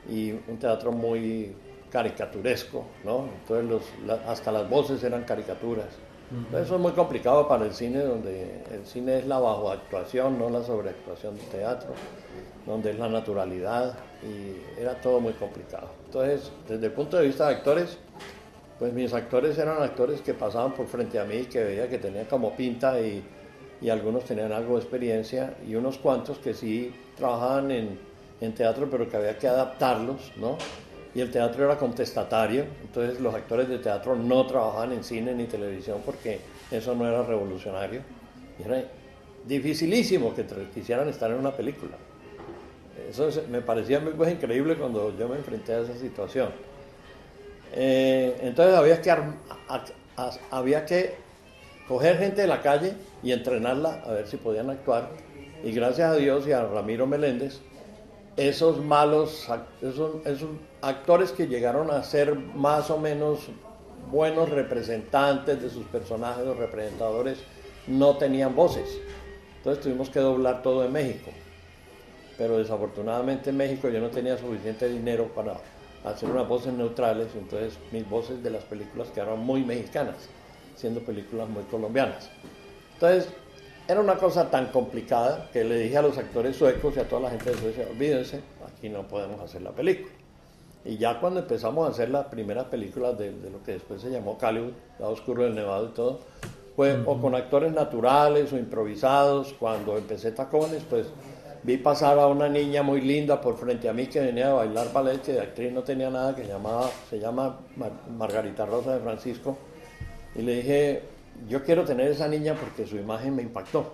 Y un teatro muy caricaturesco, ¿no? Entonces hasta las voces eran caricaturas. Entonces eso es muy complicado para el cine, donde el cine es la bajoactuación, no la sobreactuación del teatro, donde es la naturalidad, y era todo muy complicado. Entonces, desde el punto de vista de actores, pues mis actores eran actores que pasaban por frente a mí, que veía que tenían como pinta, y algunos tenían algo de experiencia, y unos cuantos que sí trabajaban en teatro, pero que había que adaptarlos, ¿no? y el teatro era contestatario, entonces los actores de teatro no trabajaban en cine ni televisión porque eso no era revolucionario. Y era dificilísimo que quisieran estar en una película. Eso me parecía muy pues, increíble cuando yo me enfrenté a esa situación. Entonces había que coger gente de la calle y entrenarla a ver si podían actuar. Y gracias a Dios y a Ramiro Meléndez, esos actores que llegaron a ser más o menos buenos representantes de sus personajes, los representadores, no tenían voces. Entonces tuvimos que doblar todo en México. Pero desafortunadamente en México yo no tenía suficiente dinero para hacer unas voces neutrales, entonces mis voces de las películas quedaron muy mexicanas, siendo películas muy colombianas. Entonces era una cosa tan complicada que le dije a los actores suecos y a toda la gente de Suecia, olvídense, aquí no podemos hacer la película. Y ya cuando empezamos a hacer las primeras películas de lo que después se llamó Caliwood, Lado Oscuro del Nevado y todo, pues o con actores naturales o improvisados. Cuando empecé Tacones, pues vi pasar a una niña muy linda por frente a mí que venía a bailar ballet, que de actriz no tenía nada, que se llama Margarita Rosa de Francisco, y le dije, yo quiero tener esa niña porque su imagen me impactó.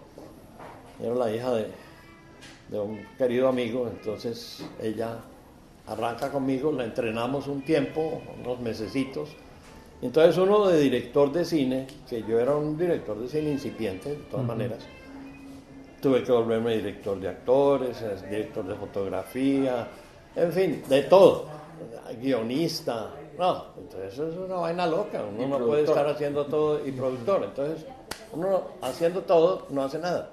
Era la hija de un querido amigo, entonces ella arranca conmigo, la entrenamos un tiempo, unos mesecitos. Entonces uno de director de cine, que yo era un director de cine incipiente, de todas maneras, tuve que volverme director de actores, director de fotografía, en fin, de todo, guionista. No, entonces eso es una vaina loca, uno no puede estar haciendo todo, y productor, entonces uno haciendo todo no hace nada.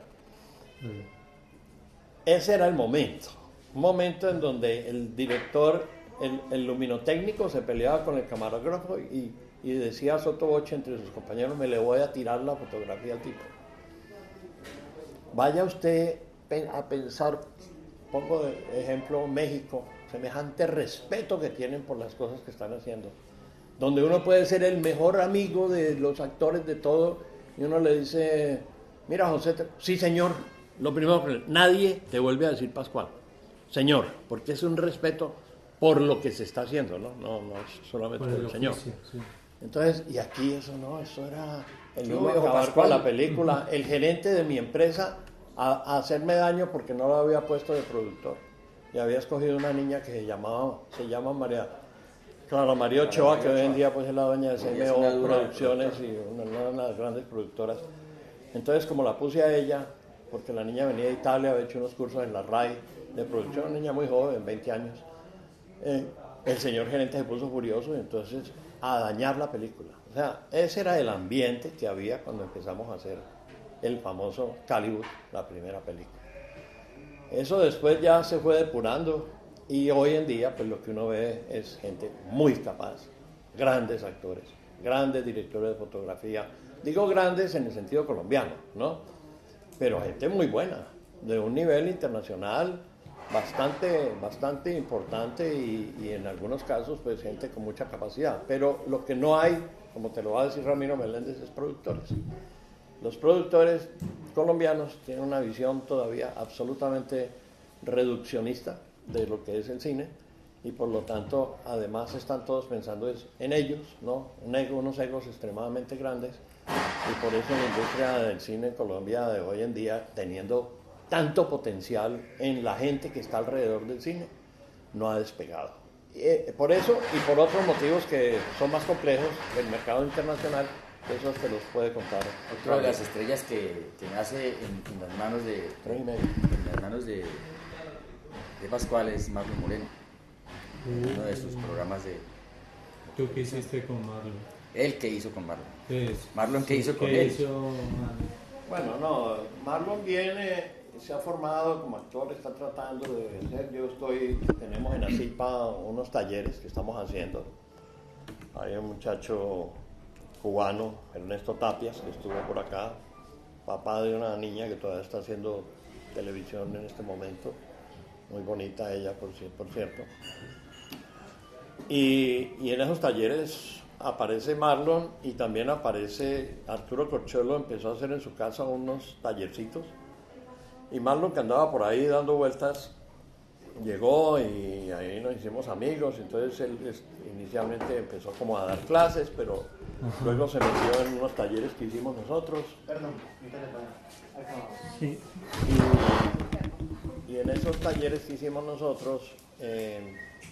Ese era el momento, un momento en donde el director, el luminotécnico se peleaba con el camarógrafo y decía sotoboche entre sus compañeros, me le voy a tirar la fotografía al tipo. Vaya usted a pensar, pongo de ejemplo México, semejante respeto que tienen por las cosas que están haciendo, donde uno puede ser el mejor amigo de los actores de todo, y uno le dice, mira José, sí señor, lo primero que nadie te vuelve a decir Pascual, señor, porque es un respeto por lo que se está haciendo, no es solamente por el señor. Sí. Entonces, y aquí eso no, eso era el número acabar con la película, el gerente de mi empresa a hacerme daño porque no lo había puesto de productor. Y había escogido una niña que se llama Clara María Ochoa, que hoy en día pues es la dueña de CMO Producciones y una de las grandes productoras. Entonces, como la puse a ella, porque la niña venía de Italia, había hecho unos cursos en la RAI de producción, una niña muy joven, 20 años, el señor gerente se puso furioso y entonces a dañar la película. O sea, ese era el ambiente que había cuando empezamos a hacer el famoso Caliwood, la primera película. Eso después ya se fue depurando y hoy en día pues lo que uno ve es gente muy capaz, grandes actores, grandes directores de fotografía, digo grandes en el sentido colombiano, ¿no? Pero gente muy buena, de un nivel internacional bastante importante y en algunos casos pues gente con mucha capacidad. Pero lo que no hay, como te lo va a decir Ramiro Meléndez, es productores. Los productores colombianos tienen una visión todavía absolutamente reduccionista de lo que es el cine y por lo tanto además están todos pensando en ellos, ¿no? Unos egos extremadamente grandes y por eso la industria del cine en Colombia de hoy en día, teniendo tanto potencial en la gente que está alrededor del cine, no ha despegado. Por eso y por otros motivos que son más complejos del mercado internacional, eso te los puede contar. Otra de las estrellas que nace en las manos de Pascual es Marlon Moreno, uno de sus programas de... ¿Tú qué hiciste con Marlon? Él que hizo con Marlon. Marlon, ¿qué hizo con él? Bueno, no, Marlon se ha formado como actor, está tratando de ser, tenemos en ASIPA unos talleres que estamos haciendo. Hay un muchacho cubano, Ernesto Tapias, que estuvo por acá, papá de una niña que todavía está haciendo televisión en este momento, muy bonita ella, por cierto. Y en esos talleres aparece Marlon y también aparece Arturo Corchuelo, empezó a hacer en su casa unos tallercitos. Y Marlon, que andaba por ahí dando vueltas, llegó y ahí nos hicimos amigos, entonces él inicialmente empezó como a dar clases, pero luego se metió en unos talleres que hicimos nosotros. Perdón, Sí. Y en esos talleres que hicimos nosotros,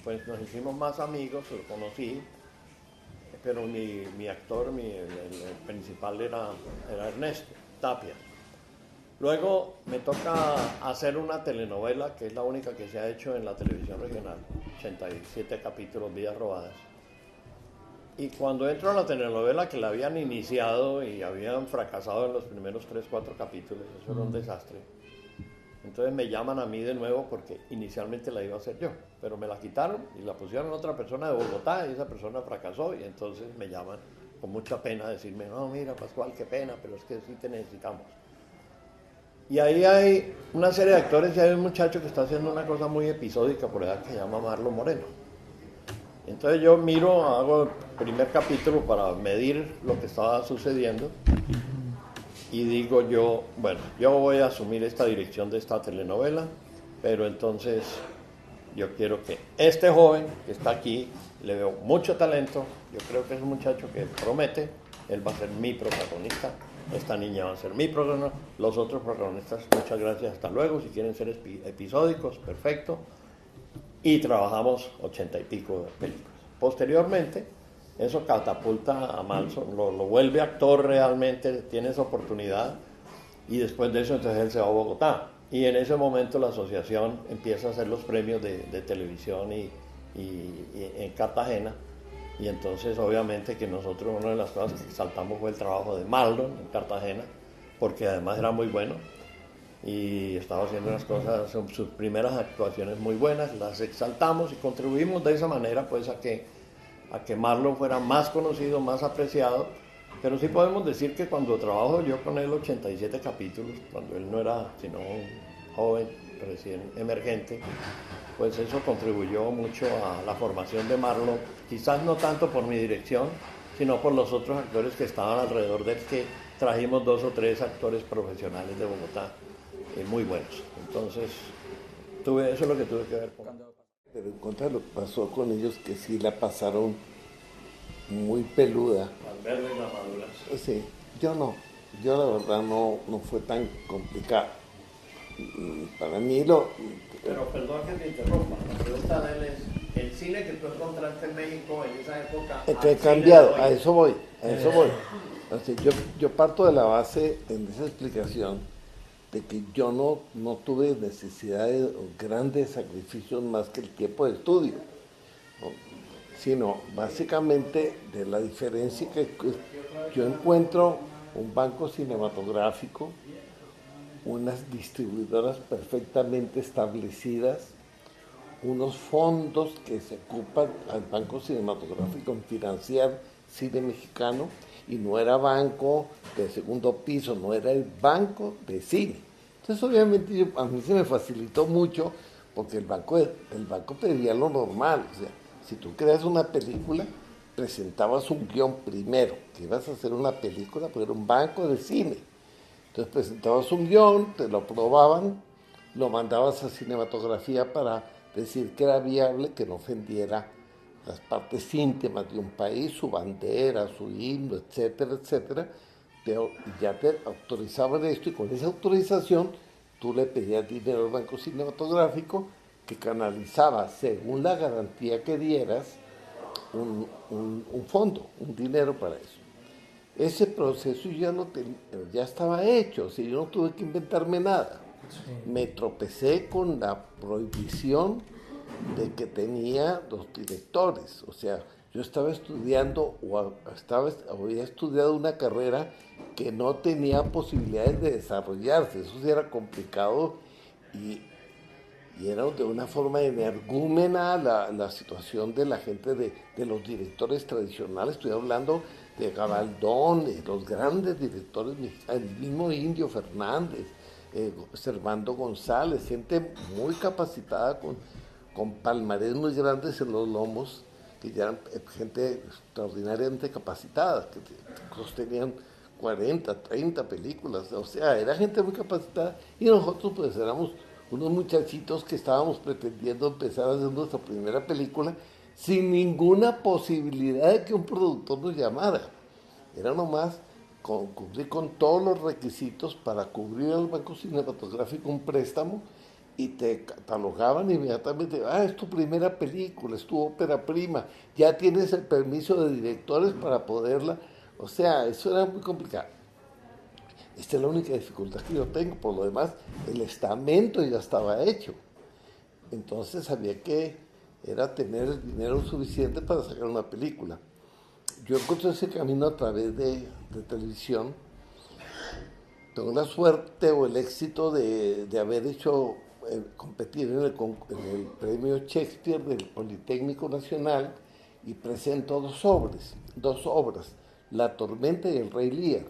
pues nos hicimos más amigos, lo conocí, pero mi actor, el principal era Ernesto Tapia. Luego me toca hacer una telenovela, que es la única que se ha hecho en la televisión regional, 87 capítulos, Vidas Robadas. Y cuando entro a la telenovela, que la habían iniciado y habían fracasado en los primeros 3, 4 capítulos, eso era un desastre. Entonces me llaman a mí de nuevo porque inicialmente la iba a hacer yo, pero me la quitaron y la pusieron a otra persona de Bogotá y esa persona fracasó y entonces me llaman con mucha pena a decirme, no, mira Pascual, qué pena, pero es que sí te necesitamos. Y ahí hay una serie de actores y hay un muchacho que está haciendo una cosa muy episódica por edad que se llama Marlon Moreno. Entonces yo miro, hago el primer capítulo para medir lo que estaba sucediendo y digo yo, bueno, yo voy a asumir esta dirección de esta telenovela, pero entonces yo quiero que este joven que está aquí, le veo mucho talento, yo creo que es un muchacho que promete, él va a ser mi protagonista. Esta niña va a ser mi protagonista, los otros protagonistas, muchas gracias, hasta luego, si quieren ser episódicos, perfecto. Y trabajamos 80 y pico de películas. Posteriormente, eso catapulta a Manson, lo vuelve actor realmente, tiene esa oportunidad, y después de eso entonces él se va a Bogotá. Y en ese momento la asociación empieza a hacer los premios de televisión y en Cartagena. Y entonces obviamente que nosotros una de las cosas que exaltamos fue el trabajo de Marlon en Cartagena, porque además era muy bueno y estaba haciendo unas cosas, sus primeras actuaciones muy buenas, las exaltamos y contribuimos de esa manera pues a que Marlon fuera más conocido, más apreciado. Pero sí podemos decir que cuando trabajo yo con él 87 capítulos, cuando él no era sino un joven recién emergente, pues eso contribuyó mucho a la formación de Marlon, quizás no tanto por mi dirección, sino por los otros actores que estaban alrededor de él, que trajimos 2 o 3 actores profesionales de Bogotá, muy buenos. Entonces, eso es lo que tuve que ver con. Pero en contra de lo que pasó con ellos, que sí la pasaron muy peluda. Al verlo y la madurez. Sí, yo la verdad no fue tan complicado. Para mí Pero perdón que te interrumpa, la pregunta de él es, el cine que tú encontraste en México en esa época... he cambiado, a eso voy. O sea, yo parto de la base en esa explicación de que yo no tuve necesidad de grandes sacrificios más que el tiempo de estudio, ¿no? Sino básicamente de la diferencia que yo encuentro un banco cinematográfico, unas distribuidoras perfectamente establecidas, unos fondos que se ocupan al banco cinematográfico en financiar cine mexicano, y no era banco de segundo piso, no era el banco de cine. Entonces obviamente a mí se me facilitó mucho porque el banco pedía lo normal, o sea, si tú creas una película, presentabas un guión primero, que ibas a hacer una película, pero era un banco de cine. Entonces presentabas un guión, te lo aprobaban, lo mandabas a cinematografía para decir que era viable, que no ofendiera las partes íntimas de un país, su bandera, su himno, etcétera, etcétera. Ya te autorizaban esto y con esa autorización tú le pedías dinero al banco cinematográfico que canalizaba, según la garantía que dieras, un fondo, un dinero para eso. Ese proceso ya estaba hecho, o sea, yo no tuve que inventarme nada. Sí. Me tropecé con la prohibición de que tenía los directores, o sea, yo estaba estudiando había estudiado una carrera que no tenía posibilidades de desarrollarse, eso sí era complicado y era de una forma energúmena la situación de la gente de los directores tradicionales. Estoy hablando de Gabaldón, de los grandes directores mexicanos, el mismo Indio Fernández, Servando González, gente muy capacitada con palmarés muy grandes en los lomos, que ya eran gente extraordinariamente capacitada, que tenían 40, 30 películas, o sea, era gente muy capacitada y nosotros pues éramos unos muchachitos que estábamos pretendiendo empezar a hacer nuestra primera película sin ninguna posibilidad de que un productor nos llamara. Era nomás cumplir con todos los requisitos para cubrir al Banco Cinematográfico un préstamo y te catalogaban inmediatamente, es tu primera película, es tu ópera prima, ya tienes el permiso de directores para poderla, o sea, eso era muy complicado. Esta es la única dificultad que yo tengo, por lo demás, el estamento ya estaba hecho, entonces había que, era tener el dinero suficiente para sacar una película. Yo encontré ese camino a través de televisión. Tengo la suerte o el éxito de haber hecho competir en el premio Shakespeare del Politécnico Nacional y presento dos obras, La Tormenta y El Rey Lear,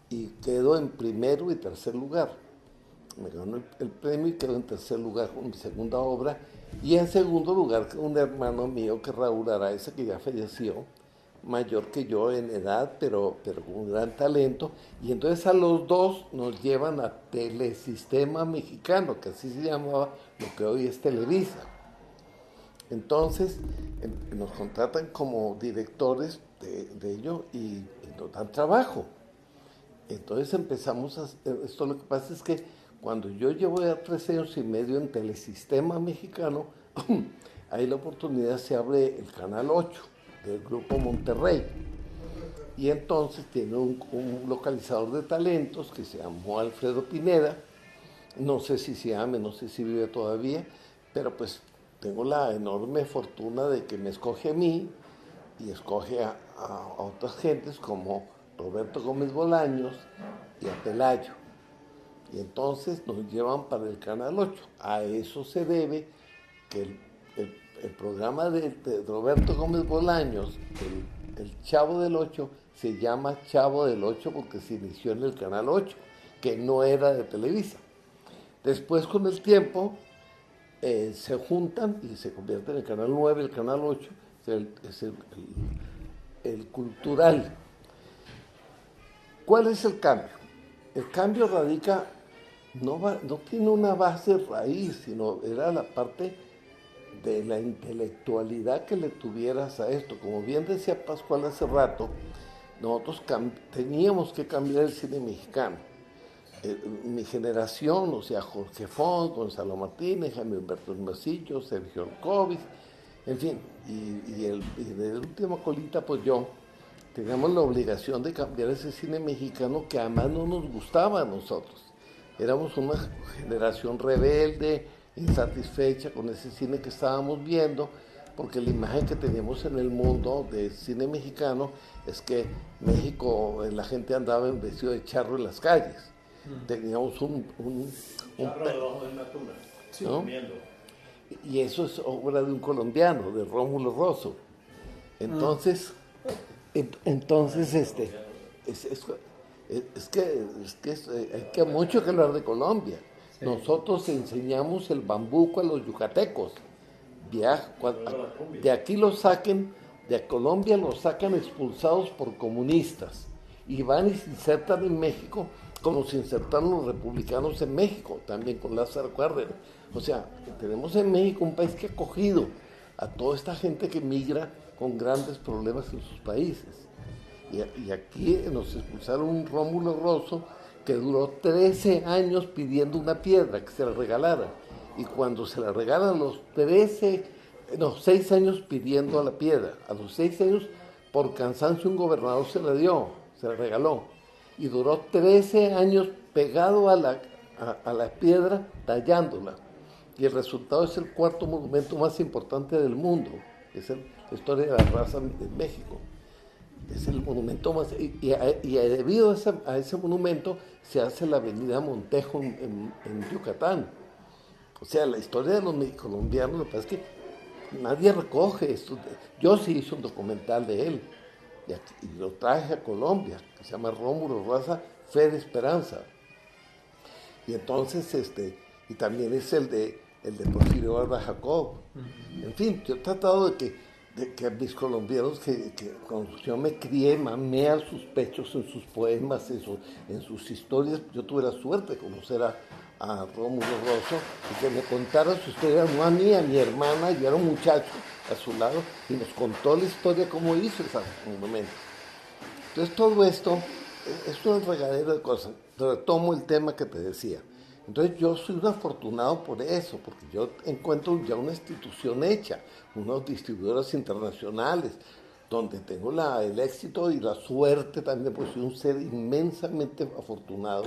y quedo en primero y tercer lugar. Me ganó el premio y quedo en tercer lugar con mi segunda obra, y en segundo lugar un hermano mío, que Raúl Araiza, que ya falleció, mayor que yo en edad, pero con un gran talento, y entonces a los dos nos llevan a Telesistema Mexicano, que así se llamaba lo que hoy es Televisa. Entonces nos contratan como directores de ello y nos dan trabajo. Entonces empezamos esto. Lo que pasa es que cuando yo llevo ya 3 años y medio en Telesistema Mexicano, ahí la oportunidad se abre el Canal 8 del Grupo Monterrey, y entonces tiene un localizador de talentos que se llamó Alfredo Pineda, no sé si se llame, no sé si vive todavía, pero pues tengo la enorme fortuna de que me escoge a mí y escoge a otras gentes como Roberto Gómez Bolaños y a Pelayo, y entonces nos llevan para el Canal 8. A eso se debe que el programa de Roberto Gómez Bolaños, el Chavo del 8, se llama Chavo del 8 porque se inició en el Canal 8, que no era de Televisa. Después, con el tiempo, se juntan y se convierten en el Canal 9, el Canal 8, es el cultural. ¿Cuál es el cambio? El cambio radica, no tiene una base raíz, sino era la parte de la intelectualidad que le tuvieras a esto. Como bien decía Pascual hace rato, nosotros teníamos que cambiar el cine mexicano. Mi generación, o sea, Jorge Fons, Gonzalo Martínez, Jaime Humberto Hermosillo, Sergio Orcovis, en fin, y de última colita, pues yo, teníamos la obligación de cambiar ese cine mexicano que además no nos gustaba a nosotros. Éramos una generación rebelde, insatisfecha con ese cine que estábamos viendo, porque la imagen que teníamos en el mundo del cine mexicano es que México, la gente andaba en vestido de charro en las calles. Teníamos un charro debajo de una tuna, ¿no? Comiendo. Y eso es obra de un colombiano, de Rómulo Rosso. Entonces, hay que mucho que hablar de Colombia. Sí. Nosotros enseñamos el bambuco a los yucatecos. De aquí de Colombia los sacan expulsados por comunistas y van y se insertan en México como se insertaron los republicanos en México, también con Lázaro Cárdenas. O sea, tenemos en México un país que ha acogido a toda esta gente que migra con grandes problemas en sus países. Y aquí nos expulsaron un Rómulo Rosso que duró 13 años pidiendo una piedra que se la regalara. Y cuando se la regalan los 6 años pidiendo la piedra, a los 6 años, por cansancio, un gobernador se la regaló. Y duró 13 años pegado a la piedra, tallándola. Y el resultado es el 4º monumento más importante del mundo. Es la historia de la raza de México. Es el monumento más... Y debido a ese monumento se hace la avenida Montejo en Yucatán. O sea, la historia de los colombianos, lo que pasa es que nadie recoge esto. Yo sí hice un documental de él y lo traje a Colombia, que se llama Rómulo Rosso, Fe de Esperanza. Y entonces, y también es el de Porfirio Barba Jacob. En fin, yo he tratado de que de que mis colombianos que cuando yo me crié, mamé a sus pechos en sus poemas, en sus historias. Yo tuve la suerte de conocer a Rómulo Rosso y que me contara su historia, no a mí, a mi hermana. Yo era un muchacho a su lado y nos contó la historia, cómo hizo ese momento. Entonces todo esto es un regadero de cosas. Retomo el tema que te decía. Entonces yo soy un afortunado por eso, porque yo encuentro ya una institución hecha, unos distribuidores internacionales, donde tengo el éxito y la suerte también, pues soy un ser inmensamente afortunado,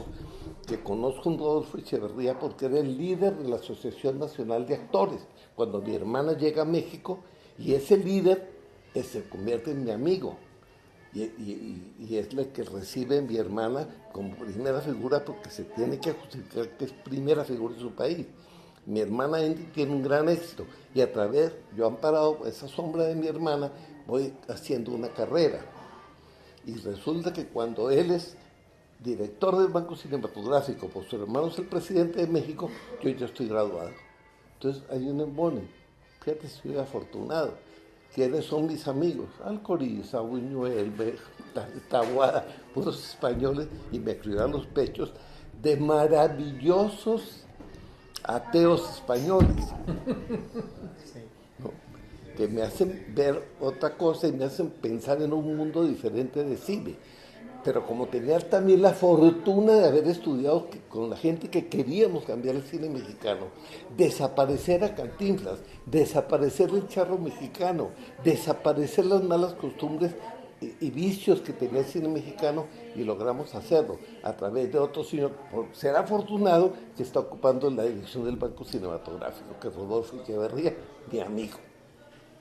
que conozco a Rodolfo Echeverría porque era el líder de la Asociación Nacional de Actores, cuando mi hermana llega a México, y ese líder se convierte en mi amigo. Y es la que recibe mi hermana como primera figura, porque se tiene que justificar que es primera figura de su país. Mi hermana Andy tiene un gran éxito y a través, yo amparado esa sombra de mi hermana, voy haciendo una carrera. Y resulta que cuando él es director del Banco Cinematográfico, por su hermano es el presidente de México, yo ya estoy graduado. Entonces hay un embone. Fíjate, soy afortunado. ¿Quiénes son mis amigos? Alcoriza, Buñuel, Taboada, puros españoles, y me criaron los pechos de maravillosos ateos españoles, ¿no? Que me hacen ver otra cosa y me hacen pensar en un mundo diferente de cine. Pero como tenía también la fortuna de haber estudiado con la gente que queríamos cambiar el cine mexicano, desaparecer a Cantinflas, desaparecer el charro mexicano, desaparecer las malas costumbres y vicios que tenía el cine mexicano, y logramos hacerlo a través de otro señor, por ser afortunado, que está ocupando la dirección del Banco Cinematográfico, que es Rodolfo Echeverría, mi amigo.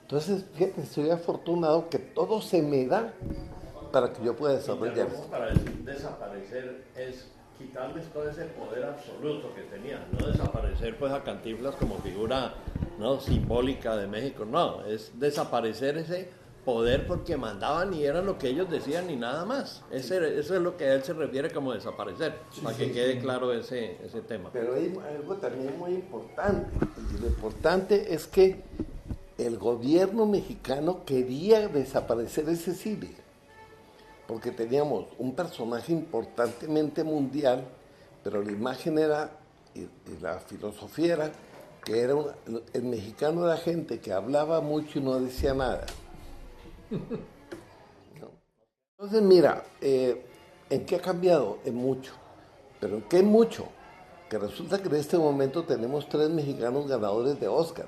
Entonces, fíjate, soy afortunado que todo se me da para que yo pueda desarrollar. Para decir desaparecer es quitarles todo ese poder absoluto que tenían, no desaparecer pues a Cantinflas como figura, no simbólica de México, no, es desaparecer ese poder porque mandaban y eran lo que ellos decían y nada más. Eso es lo que él se refiere como desaparecer, para que quede claro ese tema. Pero hay algo también muy importante, y lo importante es que el gobierno mexicano quería desaparecer ese cine, porque teníamos un personaje importantemente mundial, pero la imagen era, y la filosofía era, que era el mexicano era gente que hablaba mucho y no decía nada. ¿No? Entonces, mira, ¿en qué ha cambiado? En mucho. ¿Pero en qué mucho? Que resulta que en este momento tenemos 3 mexicanos ganadores de Oscar.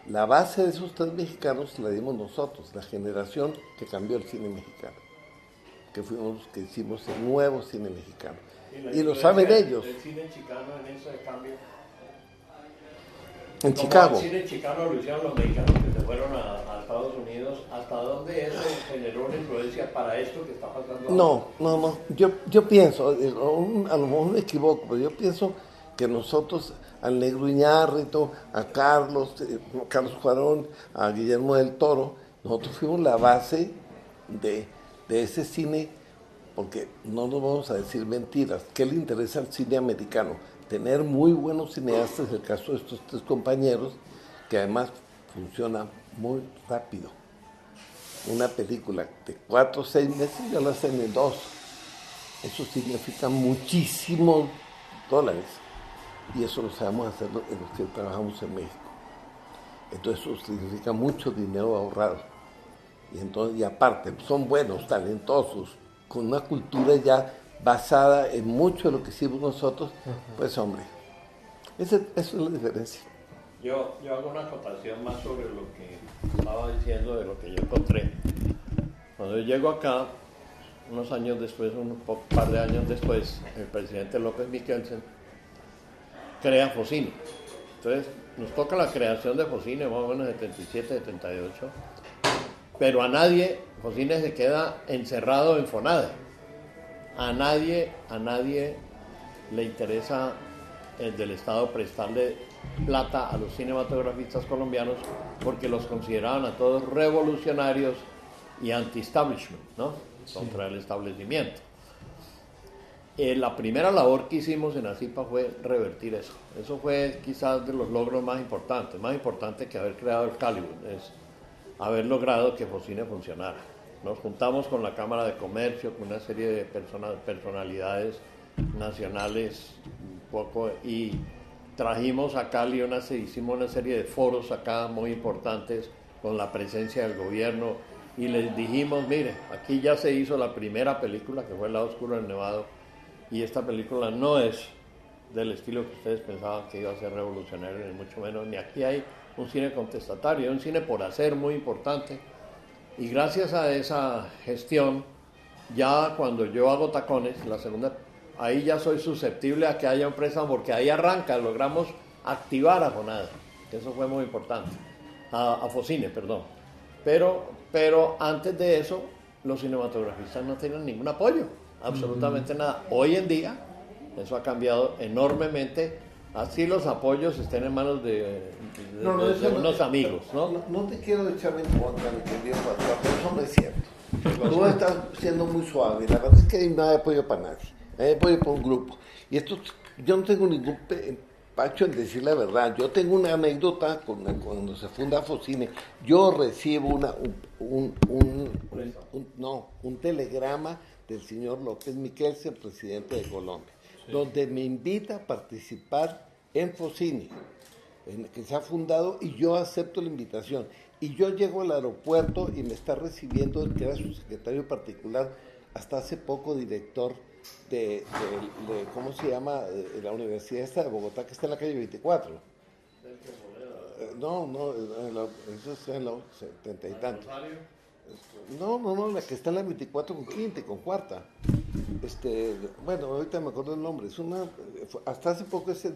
La base de esos 3 mexicanos la dimos nosotros, la generación que cambió el cine mexicano, que fuimos los que hicimos el nuevo cine mexicano. Y lo saben ellos. ¿El cine chicano en ese cambio? En Chicago. El cine chicano lo hicieron los mexicanos que se fueron a Estados Unidos. ¿Hasta dónde eso generó una influencia para esto que está pasando ahora? No. Yo pienso, a lo mejor me equivoco, pero yo pienso que nosotros, al Negro Iñárritu, a Carlos Cuarón, a Guillermo del Toro, nosotros fuimos la base de ese cine, porque no nos vamos a decir mentiras. ¿Qué le interesa al cine americano? Tener muy buenos cineastas, el caso de estos 3 compañeros, que además funciona muy rápido. Una película de 4 o 6 meses ya la hacen en 2. Eso significa muchísimos dólares. Y eso lo sabemos hacer en los que trabajamos en México. Entonces eso significa mucho dinero ahorrado. Y aparte, son buenos, talentosos, con una cultura ya basada en mucho de lo que hicimos nosotros. Pues hombre, eso es la diferencia. Yo hago una acotación más sobre lo que estaba diciendo, de lo que yo encontré. Cuando yo llego acá, unos años después, un par de años después, el presidente López Michelsen crea Focine. Entonces, nos toca la creación de Focine, más o menos 77, 78, pero a nadie, Focine se queda encerrado en Fonade. A nadie le interesa el del Estado prestarle plata a los cinematografistas colombianos, porque los consideraban a todos revolucionarios y anti-establishment, ¿no? Contra el establecimiento. La primera labor que hicimos en ACIPA fue revertir eso. Eso fue quizás de los logros más importante que haber creado el Hollywood. haber logrado que Focine funcionara. Nos juntamos con la Cámara de Comercio, con una serie de personalidades nacionales y trajimos a Cali, hicimos una serie de foros acá muy importantes con la presencia del gobierno y les dijimos, mire, aquí ya se hizo la primera película que fue El lado oscuro del Nevado y esta película no es del estilo que ustedes pensaban que iba a ser revolucionario, ni mucho menos, ni aquí hay un cine contestatario, hay un cine por hacer muy importante. Y gracias a esa gestión, ya cuando yo hago Tacones, la segunda, ahí ya soy susceptible a que haya un préstamo, porque ahí arranca, logramos activar a Fonada, que eso fue muy importante, a Focine, perdón. Pero antes de eso, los cinematografistas no tenían ningún apoyo, absolutamente nada. Hoy en día, eso ha cambiado enormemente. Así los apoyos estén en manos de unos amigos, ¿no? No te quiero echar en contra, mi querido pastor, pero eso no es cierto. Tú estás siendo muy suave. La verdad es que no hay apoyo para nadie. Hay apoyo para un grupo. Y esto, yo no tengo ningún empacho en decir la verdad. Yo tengo una anécdota cuando se funda Focine. Yo recibo un telegrama del señor López Miquelsen, presidente de Colombia, donde me invita a participar en Focine, que se ha fundado, y yo acepto la invitación. Y yo llego al aeropuerto y me está recibiendo el que era su secretario particular, hasta hace poco director de ¿cómo se llama? De la Universidad esta de Bogotá, que está en la calle 24. Eso es en la 70 y tanto. No, la que está en la 24 con quinta y con cuarta. Bueno, ahorita me acuerdo el nombre. Hasta hace poco ese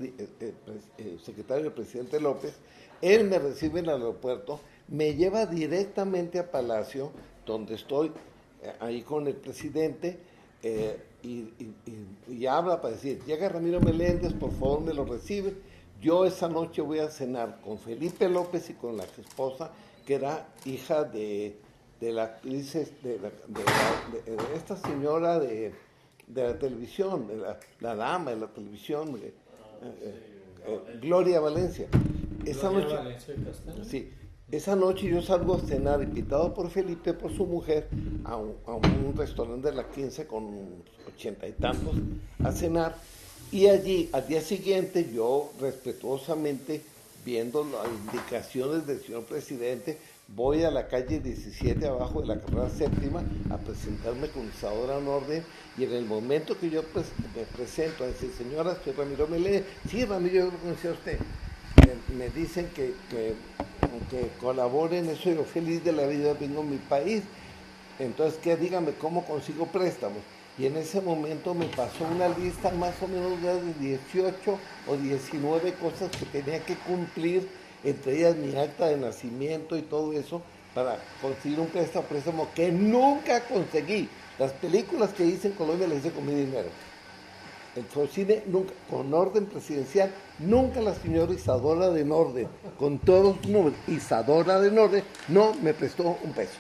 secretario del presidente López, él me recibe en el aeropuerto, me lleva directamente a Palacio, donde estoy ahí con el presidente, y habla para decir, llega Ramiro Meléndez, por favor me lo recibe. Yo esa noche voy a cenar con Felipe López y con la esposa, que era hija de la actriz, de esta señora de la televisión, la dama de la televisión, Gloria Valencia. Esa noche yo salgo a cenar, invitado por Felipe, por su mujer, a un restaurante de la 15 con 80 y tantos, a cenar. Y allí, al día siguiente, yo respetuosamente, viendo las indicaciones del señor presidente, voy a la calle 17, abajo de la carrera séptima, a presentarme con Isadora Norden, y en el momento que yo me presento a decir, señora, soy Ramiro Meléndez, sí, Ramiro, yo lo conocía a usted, me dicen que colabore en eso, yo feliz de la vida, vengo a mi país, entonces, dígame, ¿cómo consigo préstamos? Y en ese momento me pasó una lista más o menos de 18 o 19 cosas que tenía que cumplir, entre ellas mi acta de nacimiento y todo eso, para conseguir un préstamo que nunca conseguí. Las películas que hice en Colombia las hice con mi dinero. El Focine nunca, con orden presidencial, nunca la señora Isadora de Norden, con todos los números, Isadora de Norden, no me prestó un peso.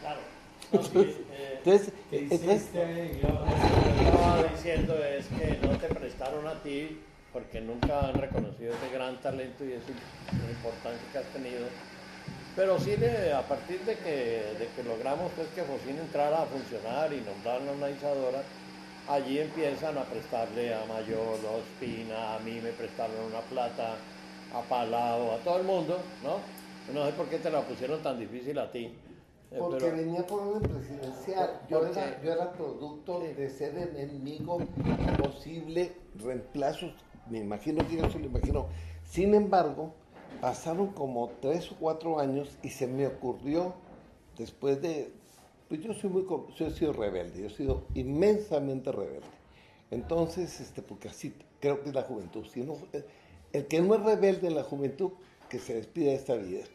Claro. Entonces, lo que estaba diciendo es que no te prestaron a ti porque nunca han reconocido ese gran talento y esa importancia que has tenido. Pero sí, a partir de que logramos pues, que Focine entrara a funcionar y nombrarla una Isadora, allí empiezan a prestarle a Mayor, a Ospina, a mí me prestaron una plata, a Palau, a todo el mundo, ¿no? No sé por qué te la pusieron tan difícil a ti. Porque venía por orden presidencial. Yo era producto de ser enemigo posible, reemplazos, me imagino que yo se lo imagino. Sin embargo, pasaron como 3 o 4 años y se me ocurrió, después de... Pues yo he sido rebelde, yo he sido inmensamente rebelde. Entonces, porque así creo que es la juventud. Si no, el que no es rebelde en la juventud, que se despida de esta vida.